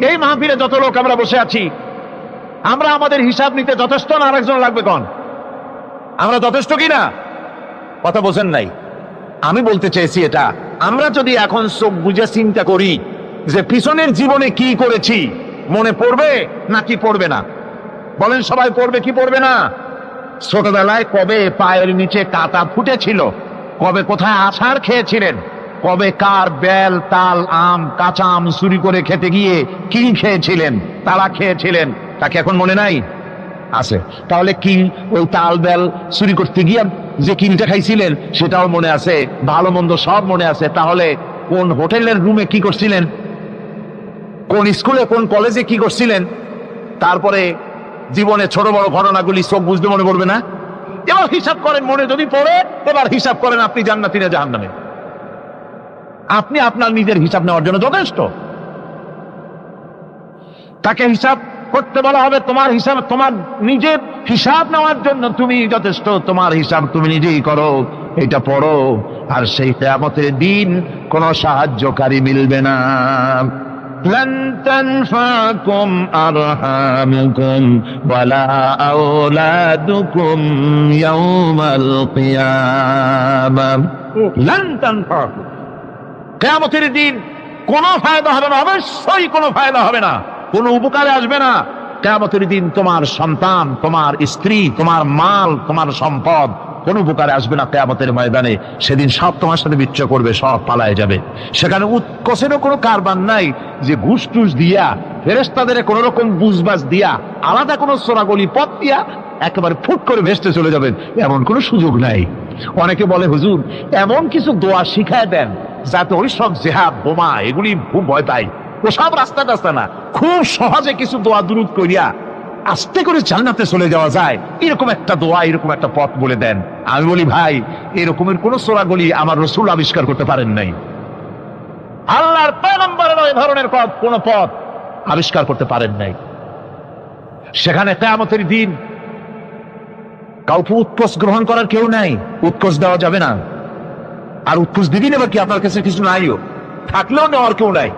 [SPEAKER 3] এই মাহফিলে যত লোক আমরা বসে আছি, আমরা আমাদের হিসাব নিতে যথেষ্ট না আরেকজন লাগবে? কোন আমরা যথেষ্ট কিনা? কথা বোঝেন নাই। আমি বলতে চেয়েছি এটা, আমরা যদি এখন চোখ বুঝে চিন্তা করি যে পিছনের জীবনে কি করেছি, মনে পড়বে নাকি পড়বে না? বলেন সবাই, পড়বে কি পড়বে না? ছোটবেলায় কবে পায়ের নিচে কাঁটা ফুটেছিল, কবে কোথায় আছাড় খেয়েছিলেন, কবে কার বেল তাল আম কাঁচা আম চুরি করে খেতে গিয়ে কিল খেয়েছিলেন, তালা খেয়েছিলেন, তাকে এখন মনে নাই? আছে। তাহলে কি ওই তাল বেল চুরি করতে গিয়ে যে কিলটা খাইছিলেন সেটাও মনে আছে, ভালো মন্দ সব মনে আছে। তাহলে কোন হোটেলের রুমে কি করছিলেন, কোন স্কুলে কোন কলেজে কি করছিলেন, তারপরে জীবনে ছোট বড় ঘটনাগুলি সব বুঝতে মনে পড়বে না? এবার হিসাব করেন, মনে যদি পড়ে এবার হিসাব করেন আপনি জান্নাতি না জাহান্নামে। আপনি আপনার নিজের হিসাব নেওয়ার জন্য যথেষ্ট। তাকে হিসাব করতে বলা হবে, তোমার হিসাব, তোমার নিজের হিসাব নেওয়ার জন্য তুমি যথেষ্ট, তোমার হিসাব তুমি নিজেই করো, এটা পড়ো। আর সেই কিয়ামতের দিন কোনো সাহায্যকারী মিলবে না। لن تنفعكم أرحامكم ولا أولادكم يوم القيامة لن تنفعكم। কিয়ামতের দিন কোনো ফায়দা হবে না, অবশ্যই কোনো ফায়দা হবে না, কোনো উপকারে আসবে না। কিয়ামতের দিন তোমার সন্তান, তোমার স্ত্রী, তোমার মাল, তোমার সম্পদ কোন উপকারে আসবে না। কিয়ামতের ময়দানে সেদিন সব তোমার সাথে বিচ্ছ করবে, সব পালায় যাবে। সেখানে উৎকোষেরও কোনো কারবার নাই যে ঘুষ টুস দিয়া, ফেরেশতাদের কোন রকম বুঝবাজ দিয়া, আলাদা কোনো চোরাগলি পথ দিয়া একেবারে ফুট করে ভেস্তে চলে যাবেন, এমন কোনো সুযোগ নাই। অনেকে বলে, হুজুর এমন কিছু দোয়া শিখায় দেন যাতে ওই সব জেহাদ বোমা এগুলি খুব ভয় পাই, ও সব রাস্তা টাস্তা না, খুব সহজে কিছু দোয়া দুরূদ করিয়া আস্তে করে জান্নাতে চলে যাওয়া যায়, এরকম একটা দোয়া, এরকম একটা পথ বলে দেন। আমি বলি, ভাই এরকমের কোন চোরাগলি আমার রাসূল আবিষ্কার করতে পারেন নাই, আল্লাহর পয়গম্বরের এই ধরনের কোন পথ আবিষ্কার করতে পারেন নাই। সেখানে কিয়ামতের দিন কাউকে উৎকোষ গ্রহণ করার কেউ নাই, উৎকোষ দেওয়া যাবে না। আর উৎকোষ দিবি না কি, আপনার কাছে কিছু নাইও, থাকলেও নেওয়ার কেউ নাই।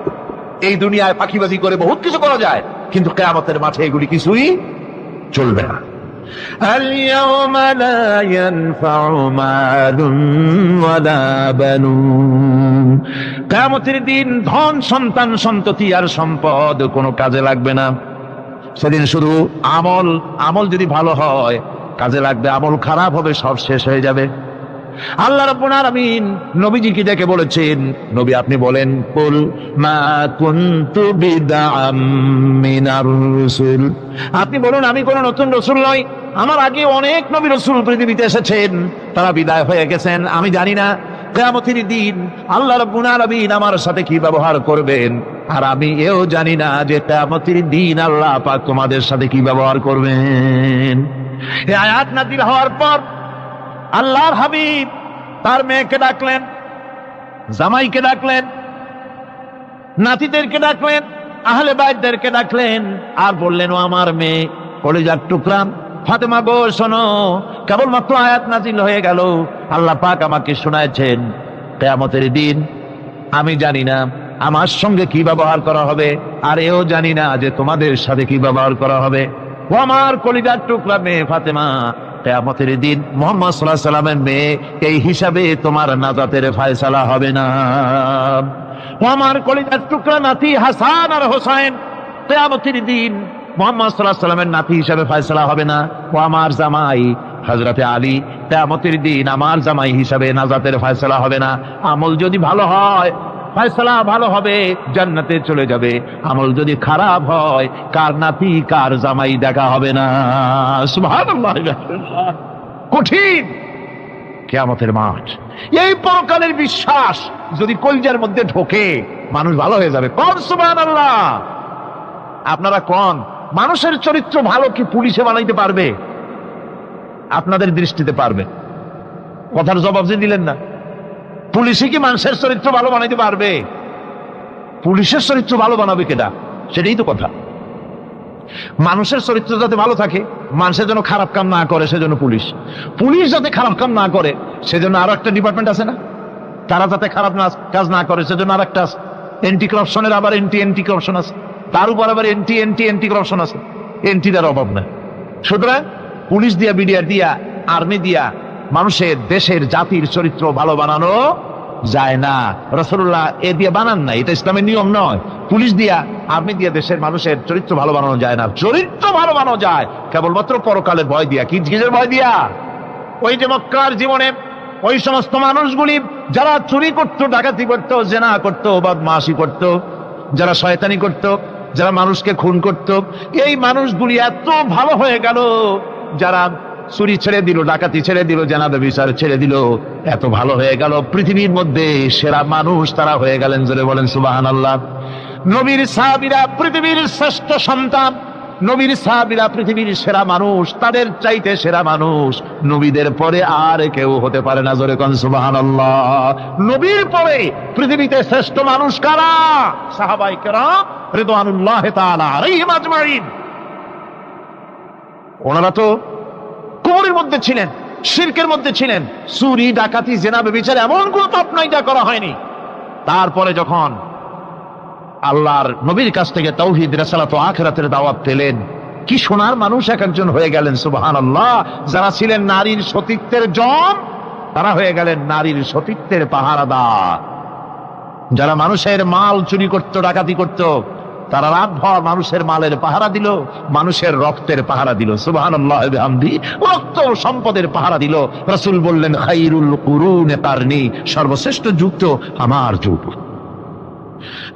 [SPEAKER 3] এই দুনিয়ায় ফাঁকিবাজি করে বহুত কিছু করা যায়, কিন্তু কিয়ামতের মাঠে এগুলি কিছুই চলবে না।
[SPEAKER 2] اليوم لا ينفع مال ولا بنون। কিয়ামতের দিন ধন সন্তান সন্ততি আর সম্পদ কোনো কাজে লাগবে না। সেদিন শুধু আমল যদি ভালো হয় কাজে লাগবে, আমল খারাপ হবে সব শেষ হয়ে যাবে। আল্লাহ রাব্বুল আলামিন নবীজিকে ডেকে বলেছেন, নবী আপনি বলেন, কুল মা কুনতু বিদআম মিনার রাসূল, আপনি বলুন আমি কোন নতুন রাসূল নই, আমার আগে অনেক নবী রাসূল পৃথিবীতে এসেছেন, তারা বিদায় হয়ে গেছেন। আমি জানি না কিয়ামতের দিন আল্লাহ রাব্বুল আলামিন আমার সাথে কি ব্যবহার করবেন, আর আমি এও জানি না যে কিয়ামতের দিন আল্লাহ পাক তোমাদের সাথে কি ব্যবহার করবেন। এই আয়াত নাযিল হওয়ার পর আল্লাহর হাবিব তার মেয়েকে ডাকলেন, জামাইকে ডাকলেন, নাতিদেরকে ডাকলেন, আহলে বাইতদেরকে ডাকলেন, আর বললেন, ও আমার মেয়ে কলিজার টুকরা ফাতেমা গো শোনো, কেবলমাত্র আয়াত নাযিল হয়ে গেল, আল্লাহ পাক আমাকে শোনাচ্ছেন কিয়ামতের দিন আমি জানি না আমার সঙ্গে কি ব্যবহার করা হবে, আর এও জানি না যে তোমাদের সাথে কি ব্যবহার করা হবে। ও আমার কলিজার টুকরা মেয়ে ফাতেমা, কিয়ামতের দিন মুহাম্মদ সাল্লাল্লাহু আলাইহি সাল্লামের মেয়ে এই হিসাবে তোমার নাজাতের ফয়সালা হবে না। ও আমার কলিজার টুকরা নাতি হাসান আর হোসেন, কিয়ামতের দিন মুহাম্মদ সাল্লাল্লাহু আলাইহি সাল্লামের নাতি হিসাবে ফয়সালা হবে না। ও আমার জামাই হযরতে আলী, কিয়ামতের দিন আমার জামাই হিসাবে নাজাতের ফয়সালা হবে না। আমল যদি ভালো হয় ফয়সালা ভালো হবে, জান্নাতে চলে যাবে। আমল যদি খারাপ হয় কার নাতি কার জামাই দেখা হবে না। সুবহানাল্লাহ। কঠিন কিয়ামতের মাঠ, এই পরকালের বিশ্বাস যদি কলিজার মধ্যে ঢোকে মানুষ ভালো হয়ে যাবে। কোন সুবহানাল্লাহ। আপনারা কোন মানুষের চরিত্র ভালো কি পুলিশে বানাইতে পারবে? আপনাদের দৃষ্টিতে পারবে? কথার জবাব যে দিলেন না। পুলিশে কি মানুষের চরিত্র ভালো বানাইতে পারবে? পুলিশের চরিত্র ভালো বানাবে কেডা? সেটাই তো কথা। মানুষের চরিত্র যাতে ভালো থাকে, মানুষের জন্য খারাপ কাম না করে সেজন্য পুলিশ যাতে খারাপ কাম না করে সেজন্য আরো একটা ডিপার্টমেন্ট আছে না? তারা যাতে খারাপ কাজ না করে সেজন্য আর একটা আছে। এন্টি করাপশনের আবার এন্টি করাপশন আছে, তার উপর আবার এন্টি করাপশন আছে। এন্টিটার অভাব না। সুতরাং পুলিশ দিয়া, বিডিআর দিয়া, আর্মি দিয়া মানুষের, দেশের, জাতির চরিত্র ভালো বানানো যায় না। রাসূলুল্লাহ এ দিয়ে বানান না, এটা ইসলামের নিয়ম নয়। পুলিশ দিয়া, আর্মি দিয়া দেশের মানুষের চরিত্র ভালো বানানো যায় না। চরিত্র ভালো বানানো যায় কেবলমাত্র পরকালের ভয় দিয়া। কি কিসের ভয় দিয়া? ওই যে মক্কার জীবনে ওই সমস্ত মানুষগুলি যারা চুরি করত, ডাকাতি করত, জেনা করত, বদমাশি করত, যারা শয়তানি করত, যারা মানুষকে খুন করত, এই মানুষগুলি এত ভালো হয়ে গেল, যারা চুরি ছেড়ে দিল, ডাকাতি ছেড়ে দিল, জেনা ব্যভিচার ছেড়ে দিল, এত ভালো হয়ে গেল, পৃথিবীর মধ্যে সেরা মানুষ তারা হয়ে গেলেন। জোরে বলেন সুবহানাল্লাহ। নবীর সাহাবীরা পৃথিবীর শ্রেষ্ঠ সন্তান, নবীর সাহাবীরা পৃথিবীর সেরা মানুষ, তাদের চাইতে সেরা মানুষ নবীদের পরে আর কেউ হতে পারে না। জোরে কোন সুবহানাল্লাহ। নবীর পরে পৃথিবীতে শ্রেষ্ঠ মানুষ কারা? সাহাবায়ে কেরাম রিদওয়ানুল্লাহি তাআলা আলাইহিম আজমাইন। ওনারা তো কুফরের মধ্যে ছিলেন, শিরকের মধ্যে ছিলেন, চুরি, ডাকাতি, জেনা, ব্যভিচার এমন কোন পাপ নাই যা করা হয়নি। তারপরে যখন আল্লাহর নবীর কাছ থেকে তাওহীদ, রিসালাত ও আখিরাতের দাওয়াত পেলেন, কি সোনার মানুষ এক একজন হয়ে গেলেন। সুবহানাল্লাহ। যারা ছিলেন নারীর সতীত্বের জম, তারা হয়ে গেলেন নারীর সতীত্বের পাহারাদার। যারা মানুষের মাল চুরি করত, ডাকাতি করত, তারা রাতভর মানুষের মালের পাহারা দিল, মানুষের রক্তের পাহারা দিল। সুবহানাল্লাহ ওয়া বিহামদিহি। রক্ত সম্পদের পাহারা দিল। রাসূল বললেন, খায়রুল কুরুনি কারনি, সর্বশ্রেষ্ঠ যুগ তো আমার যুগ।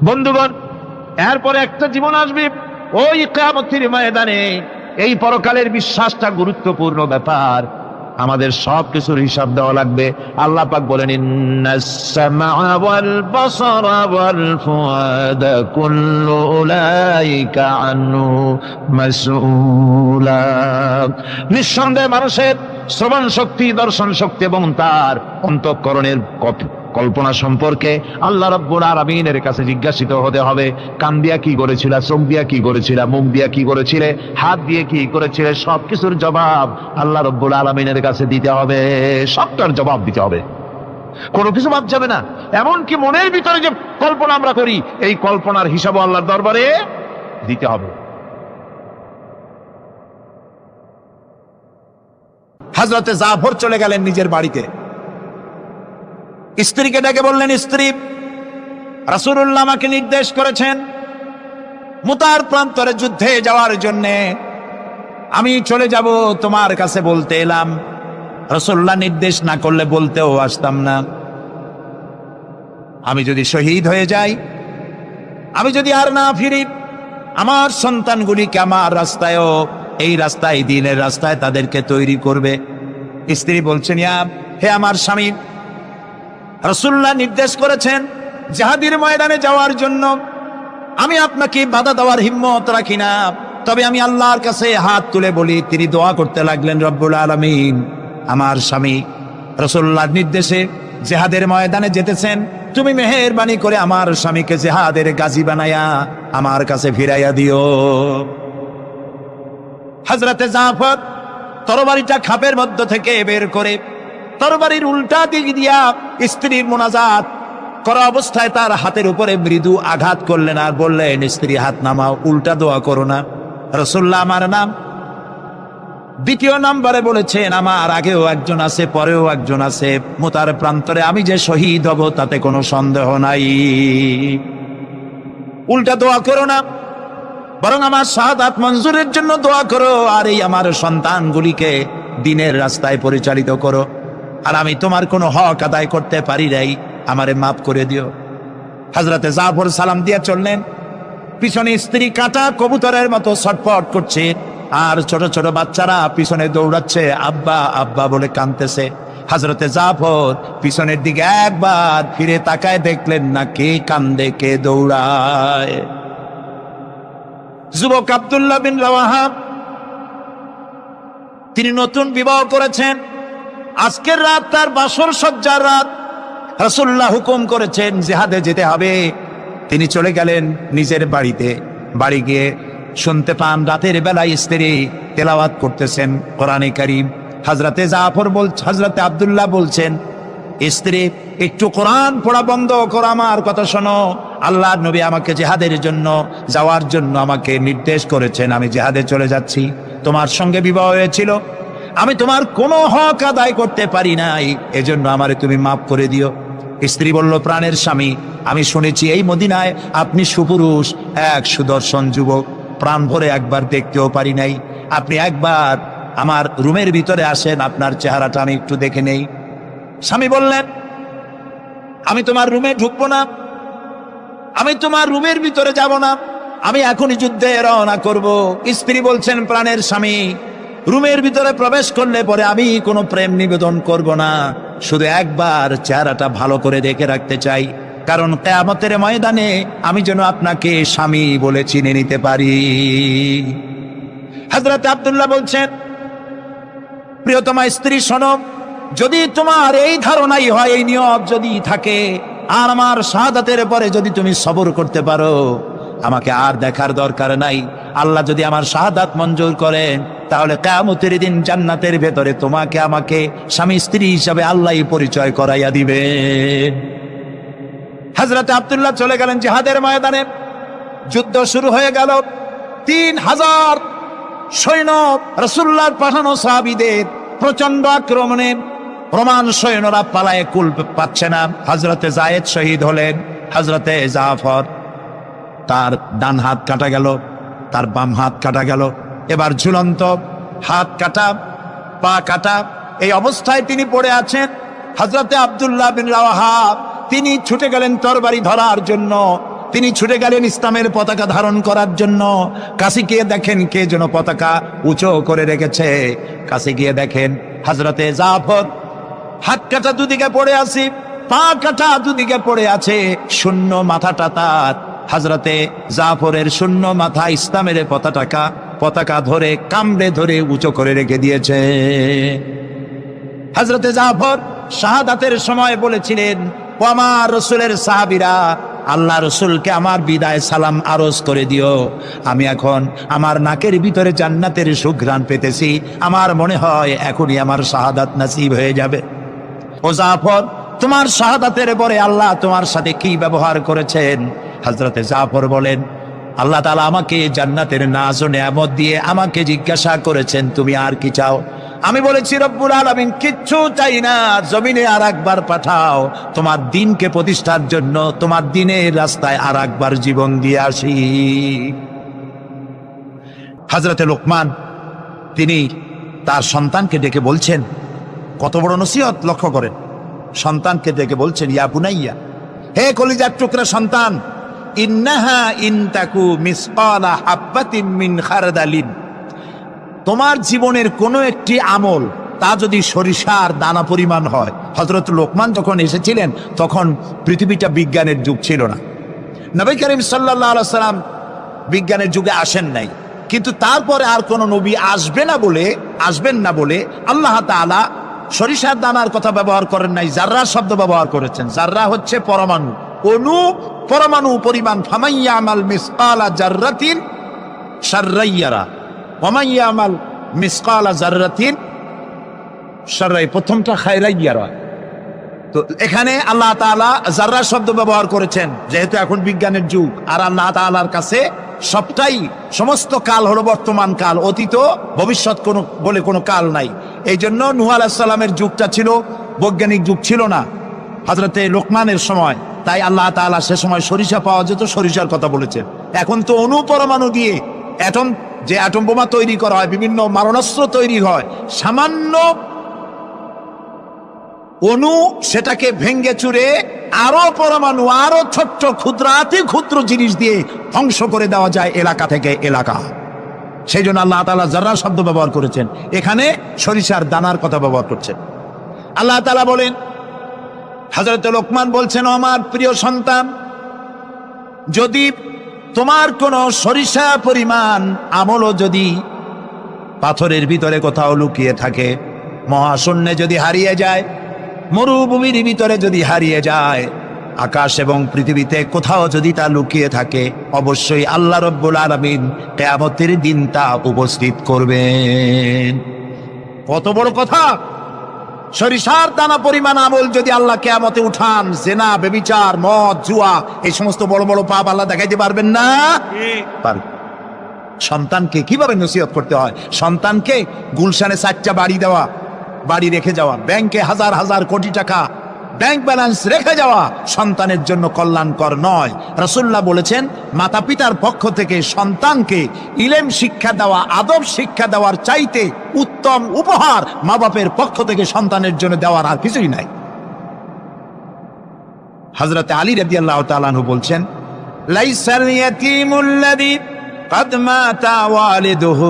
[SPEAKER 2] বন্ধুগণ, এরপরে একটা জীবন আসবে ওই কিয়ামতের ময়দানে। এই পরকালের বিশ্বাসটা গুরুত্বপূর্ণ ব্যাপার, আমাদের সব কিছুর হিসাব দেওয়া লাগবে। আল্লাহ পাক বলেন, ইন্নাস সামআ ওয়াল বাসারা ওয়াল ফুআদা কুল্লু উলাইকা আনহু মাসউলা। নিঃসন্দেহে মানুষের শ্রবণ শক্তি, দর্শন শক্তি এবং তার অন্তঃকরণের কল্পনা সম্পর্কে আল্লাহ রাব্বুল আলামিনের কাছে জিজ্ঞাসিত হতে হবে। কান দিয়া কি করেছিল, চোখ দিয়া কি করেছিল, মুখ দিয়া কি করেছিলে, হাত দিয়ে কি করেছিলে, সবকিছুর জবাব আল্লাহ রাব্বুল আলামিনের কাছে দিতে হবে। সবটার জবাব দিতে হবে, কোনো কিছু বাদ যাবে না। এমনকি মনের ভিতরে যে কল্পনা আমরা করি, এই কল্পনার হিসাবও আল্লাহর দরবারে দিতে হবে। হযরতে জাফর চলে গেলেন নিজের বাড়িতে। স্ত্রীকে ডেকে বললেন, স্ত্রী, রাসূলুল্লাহ আমাকে নির্দেশ করেছেন মুতার প্রান্তরে যুদ্ধে যাওয়ার জন্যে, আমি চলে যাব, তোমার কাছে বলতে এলাম। রাসূলুল্লাহ নির্দেশ না করলে বলতেও আসতাম না। আমি যদি শহীদ হয়ে যাই, আমি যদি আর না ফিরি, আমার সন্তানগুলিকে আমার রাস্তায়ও, এই রাস্তায়, দ্বীনের রাস্তায় তাদেরকে তৈরি করবে। স্ত্রী বলছেন, হে আমার স্বামী, রাসূলুল্লাহ নির্দেশ করেছেন জিহাদের ময়দানে যাওয়ার জন্য, আমি আপনাকে বাধা দেওয়ার হিম্মত রাখি না। তবে আমি আল্লাহর কাছে হাত তুলে বলি। তিনি দোয়া করতে লাগলেন, রব্বুল আলামিন, আমার স্বামী রাসূলুল্লাহর নির্দেশে জিহাদের ময়দানে যেতেছেন, তুমি মেহেরবানি করে আমার স্বামীকে জিহাদের গাজী বানায়া আমার কাছে ফিরাইয়া দিও। হযরতে জাফর তরবারিটা খাপের মধ্য থেকে বের করে তরবারির উল্টা দিক দিয়া স্ত্রীর মুনাজাত করা অবস্থায় তার হাতের উপরে মৃদু আঘাত করলেন আর বললেন, স্ত্রী হাত নামাও, উল্টা দোয়া করো না। রাসূলুল্লাহ আমার নাম দ্বিতীয় নম্বরে বলেছেন, আমার আগেও একজন আছে, পরেও একজন আছে, মুতার প্রান্তরে আমি যে শহীদ হব তাতে কোনো সন্দেহ নাই। উল্টা দোয়া করো না, বরং আমার শাহাদাত মঞ্জুরের জন্য দোয়া করো, আর এই আমার সন্তানগুলিকে দ্বীনের রাস্তায় পরিচালিত করো। আর আমি তোমার কোনো হক আদায় করতে পারি নাই, আমারে মাফ করে দিও। হযরতে জাফর সালাম দিয়ে চললেন। পিছনে স্ত্রী কাটা কবুতরের মতো ছটফট করছে, আর ছোট ছোট বাচ্চারা পিছনে দৌড়াচ্ছে, আব্বা আব্বা বলে কাঁদতেছে। হযরতে জাফর পিছনের দিকে একবার ফিরে তাকায়, দেখলেন না কে কান্দে, কে দৌড়ায়। যুবক আব্দুল্লাহ বিন রাওয়াহা, তিনি নতুন বিবাহ করেছেন। আজকের রাত তার বাসর সজ্জার রাত। রাসূলুল্লাহ হুকুম করেছেন জিহাদে যেতে হবে। তিনি চলে গেলেন নিজের বাড়িতে। বাড়ি গিয়ে শুনতে পান রাতের বেলায় স্ত্রী তেলাওয়াত করতেছেন কোরআনে কারীম। হযরতে আব্দুল্লাহ বলছেন, স্ত্রী, একটু কোরআন পড়া বন্ধ করো, আমার কথা শোনো। আল্লাহর নবী আমাকে জিহাদের জন্য যাওয়ার জন্য আমাকে নির্দেশ করেছেন, আমি জিহাদে চলে যাচ্ছি। তোমার সঙ্গে বিবাহ হয়েছিল, আমি তোমার কোনো হক আদায় করতে পারি নাই, এজন্য আমারে তুমি মাফ করে দিও। স্ত্রী বলল, প্রাণের স্বামী, আমি শুনেছি এই মদিনায় আপনি সুপুরুষ, এক সুদর্শন যুবক, প্রাণ ভরে একবার দেখতেও পারি নাই। আপনি একবার আমার রুমের ভিতরে আসেন, আপনার চেহারাটা আমি একটু দেখে নেই। স্বামী বললেন, আমি তোমার রুমে ঢুকবো না, আমি তোমার রুমের ভিতরে যাব না, আমি এখনই যুদ্ধে রওনা করব। স্ত্রী বলছেন, প্রাণের স্বামী, রুমের ভিতরে প্রবেশ করলে পরে আমি কোনো প্রেম নিবেদন করব না, শুধু একবার চেহারাটা ভালো করে দেখে রাখতে চাই, কারণ কিয়ামতের ময়দানে আমি যেন আপনাকে স্বামী বলে চিনে নিতে পারি। হযরত আব্দুল্লাহ বলছেন, প্রিয়তমা স্ত্রী শোনো, যদি তোমার এই ধারণাই হয়, এই নিয়ত যদি থাকে, আর আমার শাহাদাতের পরে যদি তুমি সবর করতে পারো, আমাকে আর দেখার দরকার নাই। আল্লাহ যদি আমার শাহাদাত মঞ্জুর করেন, তাহলে কিয়ামতের দিন জান্নাতের ভেতরে তোমাকে আমাকে স্বামী স্ত্রী হিসাবে আল্লাহই পরিচয় করাইয়া দিবে। হযরত আব্দুল্লাহ চলে গেলেন জিহাদের ময়দানে। যুদ্ধ শুরু হয়ে গেল। 3000 সৈন্য, রাসূলুল্লাহর পাঠানো সাহাবীদের প্রচন্ড আক্রমণে রোমান সৈন্যরা পালায়ে কুল পাচ্ছে না। হযরতে যায়েদ শহীদ হলেন। হযরতে জাফর, তার ডান হাত কাটা গেল, তার বাম হাত কাটা গেল, এবার ঝুলন্ত, হাত কাটা, পা কাটা, এই অবস্থায় তিনি পড়ে আছেন। হযরতে আব্দুল্লাহ বিন রাওয়াহা, তিনি ছুটে গেলেন তরবারি ধরার জন্য, তিনি ছুটে গেলেন ইসলামের পতাকা ধারণ করার জন্য। কাছে গিয়ে দেখেন কে যেন পতাকা উঁচু করে রেখেছে। কাছে গিয়ে দেখেন হযরতে জাফর হাত কাটা দুদিকে পড়ে আছে, পা কাটা দুদিকে পড়ে আছে, শূন্য মাথাটা তার। হযরতে জাফরের শূন্য মাথা ইসলামের পতাকা ধরে কামড়ে ধরে উঁচু করে রেখে দিয়েছে। হযরতে জাফর শাহাদাতের সময় বলেছিলেন, ও আমার রাসূলের সাহাবীরা, আল্লাহ রাসূলকে আমার বিদায় সালাম আরজ করে দিও। আমি এখন আমার নাকের ভিতরে জান্নাতের সুঘ্রাণ পেতেছি, আমার মনে হয় এখনই আমার শাহাদাত নসিব হয়ে যাবে। ও জাফর, তোমার শাহাদাতের পরে আল্লাহ তোমার সাথে কি ব্যবহার করেছেন? হযরতে জাফর বলেন, আল্লাহ তাআলা আমাকে জান্নাতের নাজ ও নেয়ামত দিয়ে আমাকে জিজ্ঞাসা করেছেন, তুমি আর কি চাও? আমি বলেছি রব্বুল আলামিন কিচ্ছু চাই না, জমিনে আর একবার পাঠাও তোমার দিনকে প্রতিষ্ঠার জন্য, তোমার দিনের রাস্তায় আর একবার জীবন দিয়ে আসি। হযরতে লোকমান তিনি তার সন্তানকে ডেকে বলছেন, কত বড় নসিহত লক্ষ্য করেন। সন্তানকে ডেকে বলছেন, ইয়া বুনাইয়া, হে কলিজার টুকরা সন্তান, ইন্নাহা ইনতাকু মিসকালা হাব্বাতিন মিন খারদালিন, তোমার জীবনের কোনো একটি আমল তা যদি সরিষার দানা পরিমাণ হয়। হযরত লোকমান যখন এসেছিলেন তখন পৃথিবীটা বিজ্ঞানের যুগ ছিল না, নবী করিম সাল্লাল্লাহু আলাইহি সাল্লাম বিজ্ঞানের যুগে আসেন নাই, কিন্তু তারপরে আর কোন নবী আসবেন না বলে আল্লাহ তাআলা সরিষার দানার কথা ব্যবহার করেন নাই, জাররা শব্দ ব্যবহার করেছেন। জাররা হচ্ছে পরমাণু, অণু, পরমাণু পরিমাণ। ফামাইয়ামাল মিসকালা জাররাতিন শাররাইয়ারা, ওয়ামাইয়ামাল মিসকালা জাররাতিন শাররাই, প্রথমটা খায়রাইয়ারা। তো এখানে আল্লাহ তাআলা জাররা শব্দ ব্যবহার করেছেন, যেহেতু এখন বিজ্ঞানের যুগ, আর আল্লাহ তাআলার কাছে সবটাই, সমস্ত কাল হলো বর্তমান কাল, অতীত ভবিষ্যৎ বলে কোনো কাল নাই। এই জন্য নূহ আলাইহিস সালামের যুগটা ছিল বৈজ্ঞানিক যুগ, ছিল না হযরতে লোকমানের সময়। তাই আল্লাহ তাআলা সে সময় সরিষা পাওয়া যেত, সরিষার কথা বলেছেন। এখন তো অণু পরমাণু দিয়ে অ্যাটম বোমা তৈরি করা হয়, বিভিন্ন মারণাস্ত্র তৈরি হয়, সামান্য অণু সেটাকে ভেঙ্গে চুরে আরো পরমাণু, আরো ছোট্ট ক্ষুদ্রাতি ক্ষুদ্র জিনিস দিয়ে ধ্বংস করে দেওয়া যায় এলাকা থেকে এলাকা। সেই জন্য আল্লাহ তাআলা জাররা শব্দ ব্যবহার করেছেন, এখানে সরিষার দানার কথা ব্যবহার করছেন। আল্লাহ তাআলা বলেন, হযরত লোকমান বলছেন, আমার প্রিয় সন্তান, যদি তোমার কোনো সরিষা পরিমাণ আমলও যদি পাথরের ভিতরে কোথাও লুকিয়ে থাকে, মহাশূন্যে যদি হারিয়ে যায়, মরুভূমির ভিতরে যদি হারিয়ে যায়, আকাশ এবং পৃথিবীতে কোথাও যদি তা লুকিয়ে থাকে, অবশ্যই আল্লাহ রাব্বুল আলামিন কিয়ামতের দিন তা উপস্থিত করবেন। কত বড় কথা! সরিষার দানা পরিমাণ আমল যদি আল্লাহ কিয়ামতে উঠান, জেনা, ব্যভিচার, মদ, জুয়া, এই সমস্ত বড় বড় পাপ আল্লাহ দেখাইতে পারবেন না? পারবেন। সন্তানকে কিভাবে নসিহত করতে হয়, সন্তানকে গুলশানে 4টা বাড়ি দেওয়া, বাড়ি রেখে যাওয়া, ব্যাংকে হাজার হাজার কোটি টাকা ব্যাংক ব্যালেন্স রেখে যাওয়া সন্তানের জন্য কল্যাণকর নয়। রাসূলুল্লাহ বলেছেন, মাতা পিতার পক্ষ থেকে সন্তানকে ইলম শিক্ষা দেওয়া, আদব শিক্ষা দেওয়ার চাইতে উত্তম উপহার মা বাপের পক্ষ থেকে সন্তানের জন্য দেওয়ার আর কিছুই নাই। হযরত আলী রাদিয়াল্লাহু তাআলা আনহু বলছেন, লাইসাল ইয়াতীমুল্লাযী قد مات والده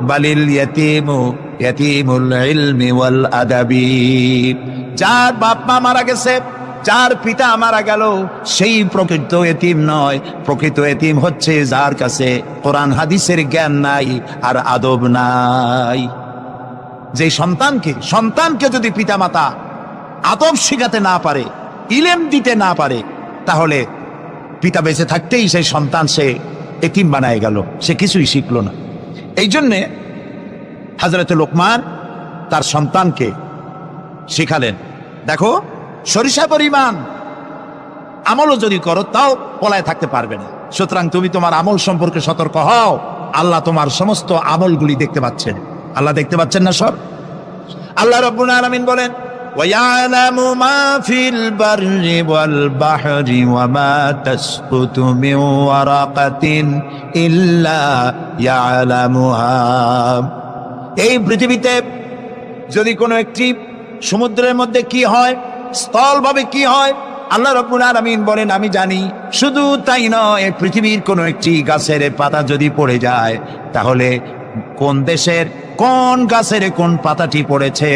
[SPEAKER 2] بل اليتيم يتيم العلم والأدب, যার বাপ মা মারা গেছে, যার পিতা মারা গেল, সেই প্রকৃত এতিম নয়। প্রকৃত এতিম হচ্ছে যার কাছে কোরআন হাদিসের জ্ঞান নাই আর আদব নাই। যে সন্তানকে যদি পিতা মাতা আদব শিখাতে না পারে, ইলম দিতে না পারে, তাহলে পিতা বেঁচে থাকতেই সেই সন্তান সে এতিম বানায় গেল, সে কিছুই শিখলো না। এই জন্যে হযরত লোকমান তার সন্তানকে শিখালেন, দেখো সরিষা পরিমাণ আমলও যদি করো তাও পলায় থাকতে পারবে না, সুতরাং তুমি তোমার আমল সম্পর্কে সতর্ক হও। আল্লাহ তোমার সমস্ত আমলগুলি দেখতে পাচ্ছেন। আল্লাহ দেখতে পাচ্ছেন না সব? আল্লাহ রাব্বুল আলামিন বলেন, وَيَعْلَمُ مَا فِي الْبَرِّ وَالْبَحْرِ وَمَا تَسْقُطُ مِنْ وَرَقَةٍ إِلَّا يَعْلَمُهَا। এই পৃথিবীতে যদি কোনো একটি সমুদ্রের মধ্যে কি হয়, স্থলভাবে কি হয়, আল্লাহ রাব্বুল আলামিন বলেন, আমি জানি। শুধু তাই নয়, পৃথিবীর কোনো একটি গাছের পাতা যদি পড়ে যায়, তাহলে কোন দেশের কোন গাছের কোন পাতাটি পড়েছে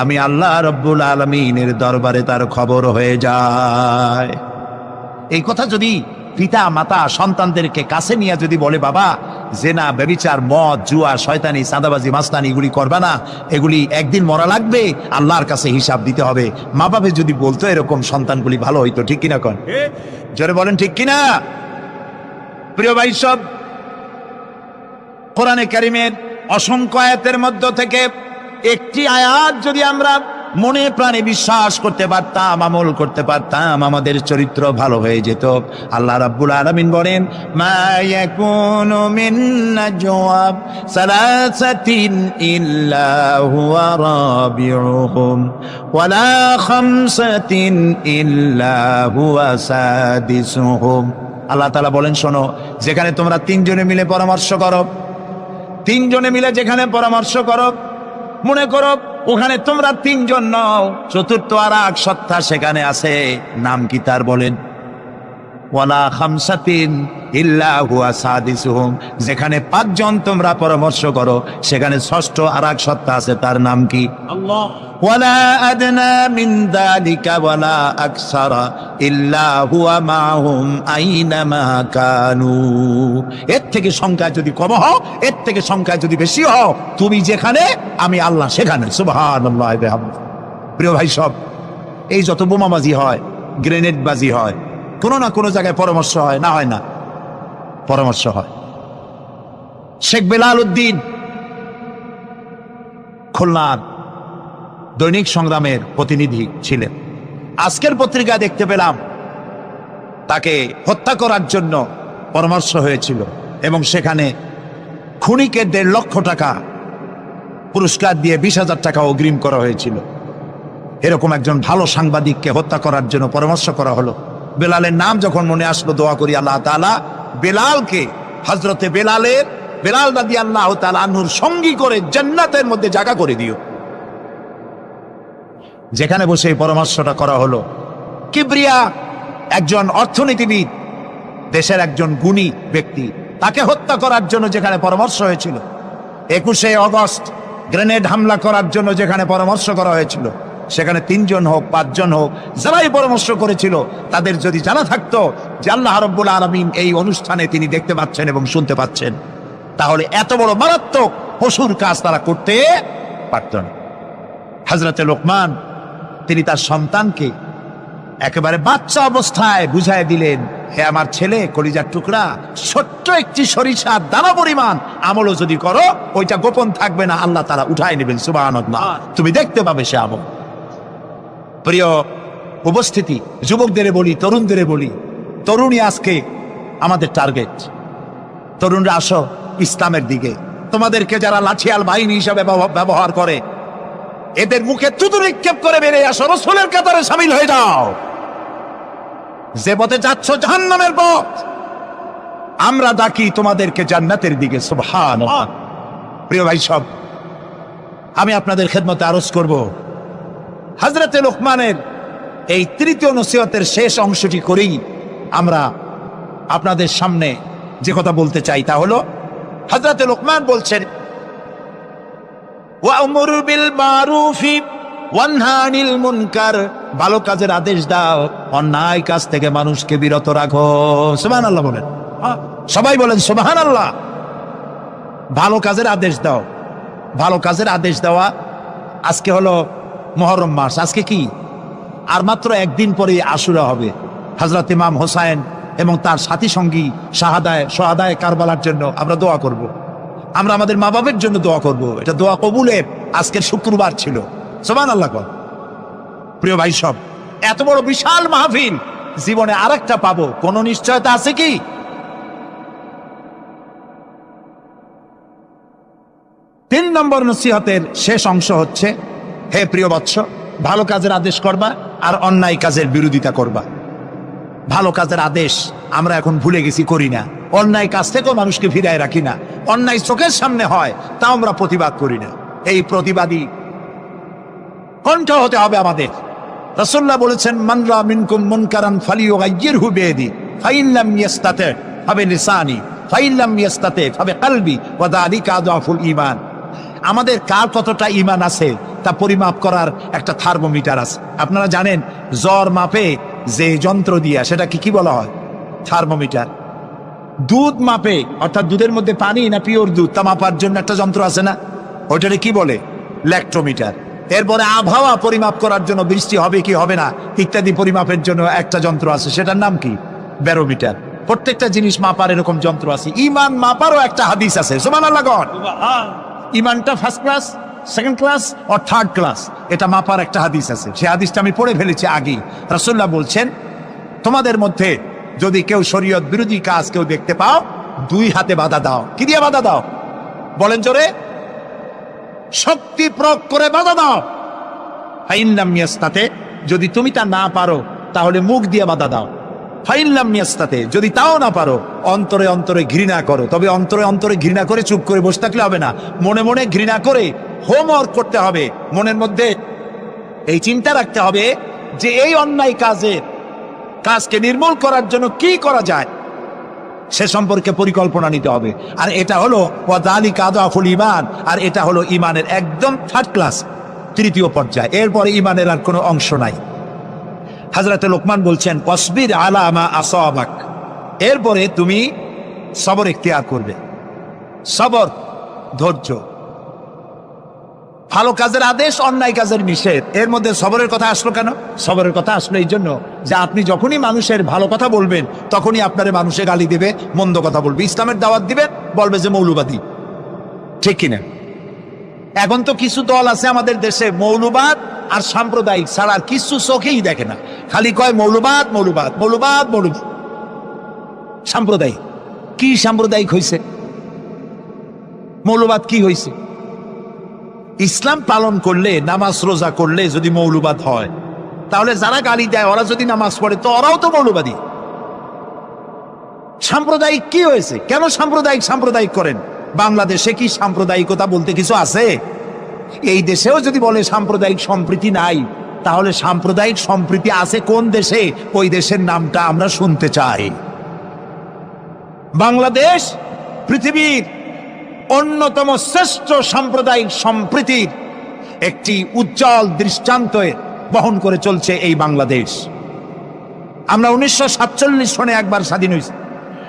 [SPEAKER 2] আমি আল্লাহ রাব্বুল আলামিনের দরবারে তার খবর হয়ে যায়। এই কথা যদি পিতা মাতা সন্তানদেরকে কাছে নিয়ে যদি বলে, বাবা জেনা, ব্যভিচার, মদ, জুয়া, শয়তানি, চাঁদাবাজি, মাস্তানি এগুলি করবা না, এগুলি একদিন মরা লাগবে, আল্লাহর কাছে হিসাব দিতে হবে, মা বাবা যদি বলতো এরকম, সন্তানগুলি ভালো হইতো। ঠিক কিনা কোন? জোরে বলেন ঠিক কিনা? প্রিয় ভাই সব, কোরআনে কারীমের অসংখ্য আয়াতের মধ্য থেকে একটি আয়াত যদি আমরা মনে প্রাণে বিশ্বাস করতে পারতাম, আমল করতে পারতাম, আমাদের চরিত্র ভালো হয়ে যেত। আল্লাহ রাব্বুল আলামিন বলেন, মা ইয়াকুনু মিন নাজওয়া সালাসাতিন ইল্লা হুয়া রাবিউহুম ওয়ালা খামসাতিন ইল্লা হুয়া সাদিসুহুম। আল্লাহ তাআলা বলেন, শোনো, যেখানে তোমরা তিনজনে মিলে পরামর্শ করো, তিনজনে মিলে যেখানে পরামর্শ করো, মনে করো ওখানে তোমরা তিনজন নও, চতুর্থ আর এক সত্তা সেখানে আছে, নাম কি তার? বলেন, ওয়ালা খামসাতিন ইল্লা হুয়া সাদিসুহুম। যেখানে পাঁচজন তোমরা পরামর্শ করো, সেখানে ষষ্ঠ আর এক সত্তা আছে, তার নাম কি? আল্লাহ। ওয়ালা আদনা মিন যালিকা ওয়ালা আকসারা ইল্লা হুয়া মাহুম আইনামা কানু। এর থেকে সংখ্যা যদি কম হও, এর থেকে সংখ্যা যদি বেশি হও, তুমি যেখানে আমি আল্লাহ সেখানে। সুবহানাল্লাহ। প্রিয় ভাই সব, এই যত বোমাবাজি হয়, গ্রেনেড বাজি হয়, কোনো না কোনো জায়গায় পরামর্শ হয় না? হয় না? পরামর্শ হয়। শেখ বেলাল উদ্দিন খুলনার দৈনিক সংগ্রামের প্রতিনিধি ছিলেন। আজকের পত্রিকা দেখতে পেলাম তাকে হত্যা করার জন্য পরামর্শ হয়েছিল এবং সেখানে খুনিকে 1.5 লক্ষ টাকা পুরস্কার দিয়ে 20,000 টাকা অগ্রিম করা হয়েছিল। এরকম একজন ভালো সাংবাদিককে হত্যা করার জন্য পরামর্শ করা হলো। বেলালের নাম যখন মনে আসলো, দোয়া করি আল্লাহ তাআলা বেলালকে, হযরতে বেলাল রাদিয়াল্লাহু তাআলা আনহুর সঙ্গী করে জান্নাতের মধ্যে জায়গা করে দিও। যেখানে বসে এই পরামর্শটা করা হলো, কিবরিয়া একজন অর্থনীতিবিদ, দেশের একজন গুণী ব্যক্তি, তাকে হত্যা করার জন্য যেখানে পরামর্শ হয়েছিল, 21শে আগস্ট গ্রেনেড হামলা করার জন্য যেখানে পরামর্শ করা হয়েছিল, সেখানে 3 জন হোক 5 জন হোক, যারাই পরামর্শ করেছিল, তাদের যদি জানা থাকতো যে আল্লাহ রাব্বুল আলামিন এই অনুষ্ঠানে তিনি দেখতে পাচ্ছেন এবং শুনতে পাচ্ছেন, তাহলে এত বড় মারাত্মক পশুর কাজ তারা করতে পারত না। হযরতে লোকমান তিনি তার সন্তানকে একেবারে বাচ্চা অবস্থায় বুঝায় দিলেন, হে আমার ছেলে, কলিজার টুকরা, ছোট্ট একটি সরিষার দানা পরিমাণ আমলও যদি করো, ওইটা গোপন থাকবে না, আল্লাহ তাআলা উঠায় নেবেন। সুবহানাল্লাহ। তুমি দেখতে পাবে সে আমল। প্রিয় উপস্থিতি, যুবকদের বলি, তরুণদের বলি, তরুণী আজকে আমাদের টার্গেট। তরুণরা আসো ইসলামের দিকে। তোমাদেরকে যারা লাঠিয়াল বাহিনী হিসাবে ব্যবহার করে, এদের মুখে থুতু নিক্ষেপ করে বেরিয়ে আসো, রাসূলের কাতারে শামিল হয়ে যাও। যে পথে যাচ্ছ জাহান্নামের পথ, আমরা ডাকি তোমাদেরকে জান্নাতের দিকে। সুবহানাল্লাহ। প্রিয় ভাই সব, আমি আপনাদের খেদমতে আরজ করব, হযরতে লোকমানের এই 3য় নসিহতের শেষ অংশটি করেই আমরা আপনাদের সামনে যে কথা বলতে চাই তা হলো, হযরতে লোকমান বলছেন, ওয়া'মুর বিল মারুফি ওয়ানহা আনিল মুনকার। ভালো কাজের আদেশ দাও, অন্যায় কাজ থেকে মানুষকে বিরত রাখো। সুবহানাল্লাহ বলেন, সবাই বলেন সুবহানাল্লাহ। ভালো কাজের আদেশ দাও। ভালো কাজের আদেশ দেওয়া। আজকে হলো মুহররম মাস, আজকে কি? আর মাত্র একদিন পরে আশুরা হবে। হযরত ইমাম হোসাইন এবং তার সাথী সঙ্গী শাহাদায়ে কারবালার জন্য আমরা দোয়া করব। আমরা আমাদের মা বাবার জন্য দোয়া করব। এটা দোয়া কবুলের আজকের শুক্রবার ছিল। সুবহানাল্লাহ। প্রিয় ভাই সব, এত বড় বিশাল মাহফিল, জীবনে আরেকটা পাবো কোন নিশ্চয়তা আছে কি? 3 নম্বর নসিহতের শেষ অংশ হচ্ছে, হে প্রিয় বৎস, ভালো কাজের আদেশ করবা আর অন্যায় কাজের বিরোধিতা করবা। ভালো কাজের আদেশ আমরা এখন ভুলে গেছি, করি না। অন্যায় কাজ থেকেও মানুষকে ফিরায় রাখি না। অন্যায় চোখের সামনে হয়, তাও আমরা প্রতিবাদ করি না। এই প্রতিবাদী কণ্ঠ হতে হবে আমাদের। রাসূলুল্লাহ বলেছেন, মান রা মিনকুম মুনকারান ফালিয়ুগাইয়িরহু বিয়াদি ফাইন লাম ইয়াস্তাতি ফাবিলিসানি ফাইন লাম ইয়াস্তাতি ফাবিকলবি ওয়া যালিকা আযফুল ঈমান। আমাদের কার কতটা ঈমান আছে তা পরিমাপ করার একটা থার্মোমিটার আছে। আপনারা জানেন, জ্বর মাপে যে যন্ত্র দিয়া, সেটা কি বলা হয়? থার্মোমিটার। দুধ মাপে, অর্থাৎ দুধের মধ্যে পানি না পিওর দুধ, তা মাপার জন্য একটা যন্ত্র আছে না, ওইটারে কি বলে? ল্যাক্টোমিটার। এরপরে আবহাওয়া পরিমাপ করার জন্য, বৃষ্টি হবে কি হবে না ইত্যাদি পরিমাপের জন্য একটা যন্ত্র আছে, সেটার নাম কি? ব্যারোমিটার। প্রত্যেকটা জিনিস মাপার এরকম যন্ত্র আছে। ঈমান মাপারও একটা হাদিস আছে। সুবহানাল্লাহ। ঈমানটা ফার্স্ট ক্লাস, সেকেন্ড ক্লাস ও থার্ড ক্লাস, এটা মাপার একটা হাদিস আছে। সেই হাদিসটা আমি পড়ে ফেলেছি আগেই। রাসূলুল্লাহ বলছেন, তোমাদের মধ্যে যদি কেউ শরীয়ত বিরোধী কাজ কেউ দেখতে পাও, দুই হাতে বাধা দাও। কি দিয়ে বাধা দাও? বলেন জোরে। শক্তি প্রয়োগ করে বাধা দাও। ফাইনলাম ইয়াস্তাতে, যদি তুমি তা না পারো তাহলে মুখ দিয়ে বাধা দাও। ফাইনলাম ইয়াস্তাতে, যদি তাও না পারো অন্তরে অন্তরে ঘৃণা করো। তবে অন্তরে অন্তরে ঘৃণা করে চুপ করে বসে থাকলে হবে না, মনে মনে ঘৃণা করে হোমওয়ার্ক করতে হবে। মনের মধ্যে এই চিন্তা রাখতে হবে যে এই অন্যায় কাজকে নির্মূল করার জন্য কি করা যায়, সে সম্পর্কে পরিকল্পনা নিতে হবে। আর এটা হলো ওয়াদালিকা আদআফুল ঈমান, আর এটা হলো ঈমানের একদম থার্ড ক্লাস, তৃতীয় পর্যায়। এরপরে ঈমানের আর কোনো অংশ নাই। হযরতে লোকমান বলছেন, ওয়াসবির আলা মা আসাবাক, এরপরে তুমি সবর ইখতিয়ার করবে। সবর, ধৈর্য। ভালো কাজের আদেশ, অন্যায় কাজের নিষেধ, এর মধ্যে সবরের কথা আসলো কেন? সবরের কথা আসলো এই জন্য যে আপনি যখনই মানুষের ভালো কথা বলবেন তখনই আপনারে মানুষে গালি দিবে, মন্দ কথা বলবে। ইসলামের দাওয়াত দিবেন, বলবে যে মৌলবাদী। ঠিক কিনা? এখন তো কিছু দল আছে আমাদের দেশে, মৌলবাদ আর সাম্প্রদায়িক ছাড়া আর কিছু চোখেই দেখে না, খালি কয় মৌলবাদ মৌলবাদ মৌলবাদ মৌলবাদ। সাম্প্রদায়িক কি? সাম্প্রদায়িক হয়েছে? মৌলবাদ কি হয়েছে? ইসলাম পালন করলে, নামাজ রোজা করলে যদি মৌলবাদ হয়, তাহলে যারা গালি দেয় ওরা যদি নামাজ পড়ে তো ওরাও তো মৌলবাদী। সাম্প্রদায়িক কি হয়েছে? কেন সাম্প্রদায়িক করেন? বাংলাদেশে কি সাম্প্রদায়িকতা বলতে কিছু আছে? এই দেশেও যদি বলে সাম্প্রদায়িক সম্প্রীতি নাই, তাহলে সাম্প্রদায়িক সম্প্রীতি আছে কোন দেশে? ওই দেশের নামটা আমরা শুনতে চাই। বাংলাদেশ পৃথিবীর অন্যতম শ্রেষ্ঠ সাম্প্রদায়িক সম্প্রীতির একটি উজ্জ্বল দৃষ্টান্ত বহন করে চলছে এই বাংলাদেশ। আমরা 1947 সনে একবার স্বাধীন হয়েছি,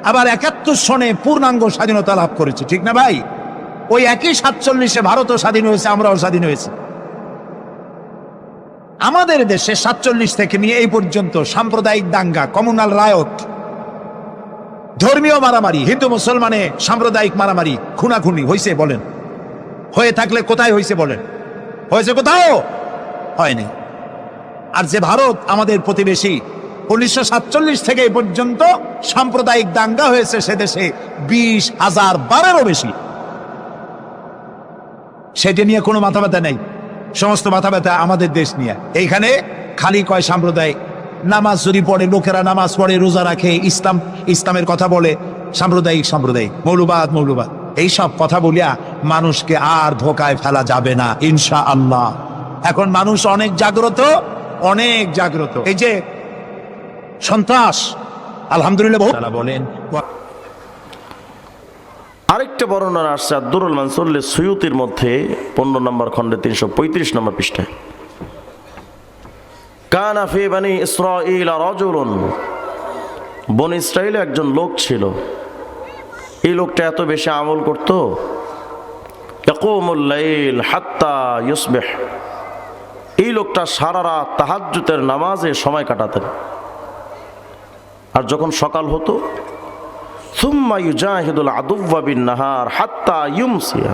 [SPEAKER 2] আবার 71 সনে পূর্ণাঙ্গ স্বাধীনতা লাভ করেছি, ঠিক না ভাই? ওই একই 47-এ ভারতও স্বাধীন হয়েছে, আমরাও স্বাধীন হয়েছি। আমাদের দেশে 47 থেকে নিয়ে এই পর্যন্ত সাম্প্রদায়িক দাঙ্গা, কমিউনাল রায়ট, ধর্মীয় মারামারি, হিন্দু মুসলমানে সাম্প্রদায়িক মারামারি, খুনাখুনি হয়েছে বলেন? হয়ে থাকলে কোথায় হয়েছে বলেন? হয়েছে কোথাও? হয়নি। আর যে ভারত আমাদের প্রতিবেশী, 1947 থেকে এই পর্যন্ত সাম্প্রদায়িক দাঙ্গা হয়েছে সে দেশে 20,000 বারেরও বেশি। সেটা নিয়ে কোনো মাথা ব্যথা নেই, সমস্ত মাথা ব্যথা আমাদের দেশ নিয়ে। এইখানে খালি কয় সাম্প্রদায়িক। নামাজ যদি পড়ে, লোকেরা নামাজ পড়ে, রোজা রাখে, ইসলামের কথা বলে, সাম্প্রদায়িক মৌলবাদ এইসব কথা বলিয়া মানুষকে আর ধোকায় ফেলা যাবে না ইনশাআল্লাহ। এখন মানুষ অনেক জাগ্রত। এই যে সন্ত্রাস, আলহামদুলিল্লাহ বলেন।
[SPEAKER 4] আরেকটা বর্ণনা আসছে আব্দুরুল মানসুর সুয়ুতির মধ্যে 15 নম্বর খণ্ডে 335 নম্বর পৃষ্ঠায়, কানা ফি বানি ইসরাঈল রাজুলুন, বনি ইসরাঈলে একজন লোক ছিল। এই লোকটা এত বেশি আমল করত, ইয়াকুমুল লাইল হাত্তা ইউসবিহ, এই লোকটা সারা রাত তাহাজ্জুদের নামাজে সময় কাটাতেন। আর যখন সকাল হতো, সুম্মা ইউজাহিদুল আদুওয়া বিন নাহার হাত্তা ইউমসিয়া,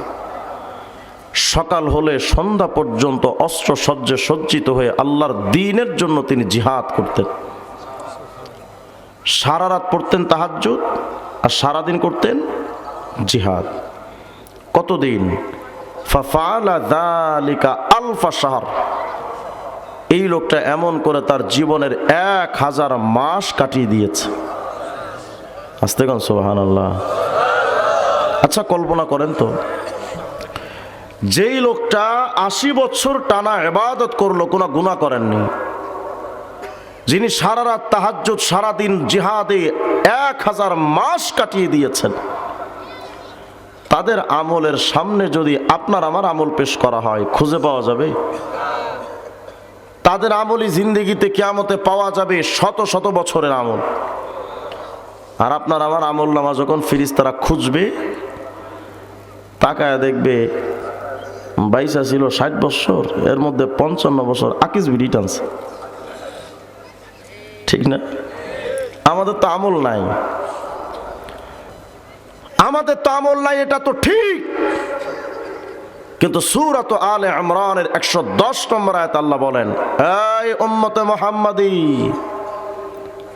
[SPEAKER 4] সকাল হলে সন্ধ্যা পর্যন্ত অস্ত্র সজ্জে সজ্জিত হয়ে আল্লাহর দ্বীনের জন্য তিনি জিহাদ করতেন। সারা রাত পড়তেন তাহাজ্জুদ আর সারাদিন করতেন জিহাদ। কতদিন? ফাফআলা যালিকা আলফা শাহর, এই লোকটা এমন করে তার জীবনের 1000 মাস কাটিয়ে দিয়েছে। আস্তে কোন সুবহানাল্লাহ। আচ্ছা কল্পনা করেন তো, যেই লোকটা 80 বছর টানা ইবাদত করলো, কোনো গুনাহ করেননি, যিনি সারা রাত তাহাজ্জুদ, সারাদিন জিহাদে 1000 মাস কাটিয়ে দিয়েছেন, তাদের আমলের সামনে যদি আপনার আমার আমল পেশ করা হয়, খুঁজে পাওয়া যাবে? তাদের আমলই জিন্দেগিতে কিয়ামতে পাওয়া যাবে শত শত বছরের আমল। আর আপনার আমার আমল নামা যখন ফেরেশতারা খুঁজবে, তাকায় দেখবে বাইসা ছিল 60 বছর, এর মধ্যে 55 বছর আকিস বিডি টানছে। ঠিক না? আমাদের তো আমল নাই, এটা তো ঠিক, কিন্তু সূরাত আলে ইমরানের 110 নম্বর আয়াত আল্লাহ বলেন, এই উম্মতে মুহাম্মাদি,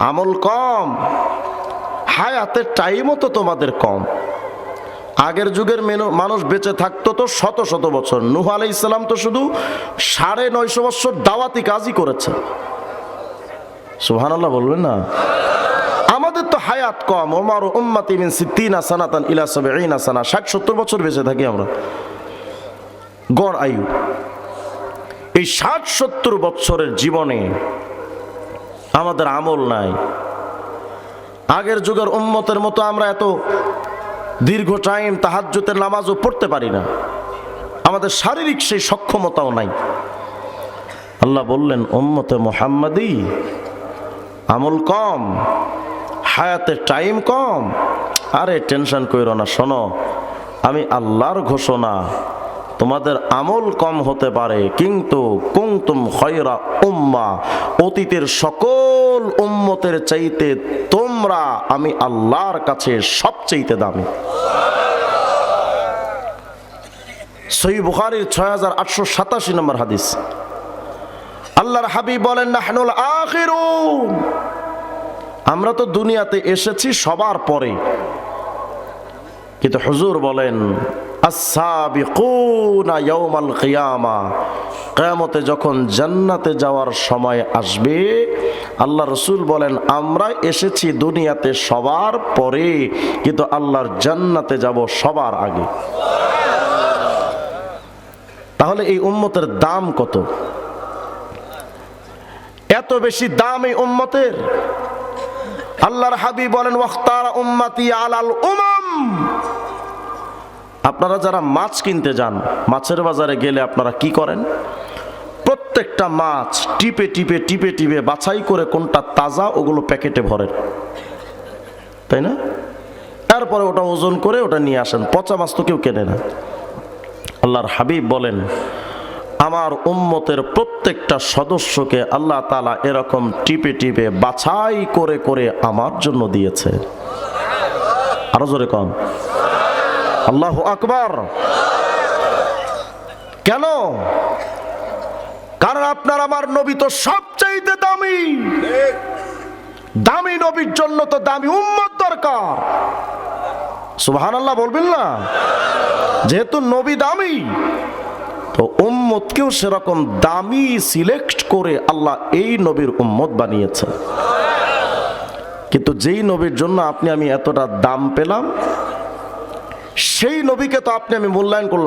[SPEAKER 4] আমল কম, হায়াতের টাইমও তো তোমাদের কম। আগের যুগের মানুষ বেঁচে থাকতো তো শত শত বছর। নূহ আলাইহিস সালাম তো শুধু 950 বছর দাওয়াতি কাজই করেছে। সুবহানাল্লাহ বলবেন না? আমাদের তো হায়াত কম। ওমর উম্মতি মিন 60 সানাতান ইলা 70 সানা, 60-70 বছর বেঁচে থাকি আমরা, গড় আয়ু। এই 60-70 বছরের জীবনে আমাদের আমল নাই। আগের যুগের উম্মতের মতো আমরা এত দীর্ঘ টাইম তাহাজ্জুদের নামাজও পড়তে পারি না, আমাদের শারীরিক সেই সক্ষমতাও নাই। আল্লাহ বললেন, উম্মতে মুহাম্মাদি, আমল কম, হায়াতের টাইম কম। আরে টেনশন কইরো না, শোনো, আমি আল্লাহর ঘোষণা, তোমাদের আমল কম হতে পারে, কিন্তু কুনতুম খায়রা উম্মাহ, অতীতের সকল উম্মতের চাইতে তোমরা আমি আল্লাহর কাছে সবচেয়ে দামি। সহিহ বুখারীর 6887 নম্বর হাদিস। আল্লাহর হাবিব বলেন, নাহনুল আখিরুন, আমরা তো দুনিয়াতে এসেছি সবার পরে, কিন্তু হুজুর বলেন, আস-সাবিকুনা ইয়াউমাল কিয়ামা, কিয়ামতে যখন জান্নাতে যাওয়ার সময় আসবে, আল্লাহ রাসূল বলেন, আমরা এসেছি দুনিয়াতে সবার পরে, কিন্তু আল্লাহর জান্নাতে যাব সবার আগে। তাহলে এই উম্মতের দাম কত? এত বেশি দাম এই উম্মতের। আল্লাহর হাবিব বলেন, ওয়াখতারা উম্মতি আলাল উমাম। আপনারা যারা মাছ কিনতে যান, মাছের বাজারে গেলে আপনারা কি করেন? প্রত্যেকটা মাছ টিপে টিপে টিপে টিপে বাছাই করে কোনটা তাজা ওগুলো প্যাকেটে ভরেন, তাই না? তারপরে ওটা ওজন করে ওটা নিয়ে আসেন। পচা মাছ তো কেউ কেনে না। আল্লাহর হাবিব বলেন, আমার উম্মতের প্রত্যেকটা সদস্যকে আল্লাহ তাআলা এরকম টিপে টিপে বাছাই করে করে আমার জন্য দিয়েছে। আরো জোরে কন, আল্লাহু আকবার। কেন? কারণ আপনার আমার নবী তো সবচাইতে দামি। দামি নবীর জন্য তো দামি উম্মত দরকার। সুবহানাল্লাহ বলবেন না? যেহেতু নবী দামি, তো উম্মতকেও সেরকম দামি সিলেক্ট করে আল্লাহ এই নবীর উম্মত বানিয়েছে। কিন্তু যেই নবীর জন্য আপনি আমি এতটা দাম পেলাম, সেই নবীকে তো আপনি আমি মূল্যায়ন করলাম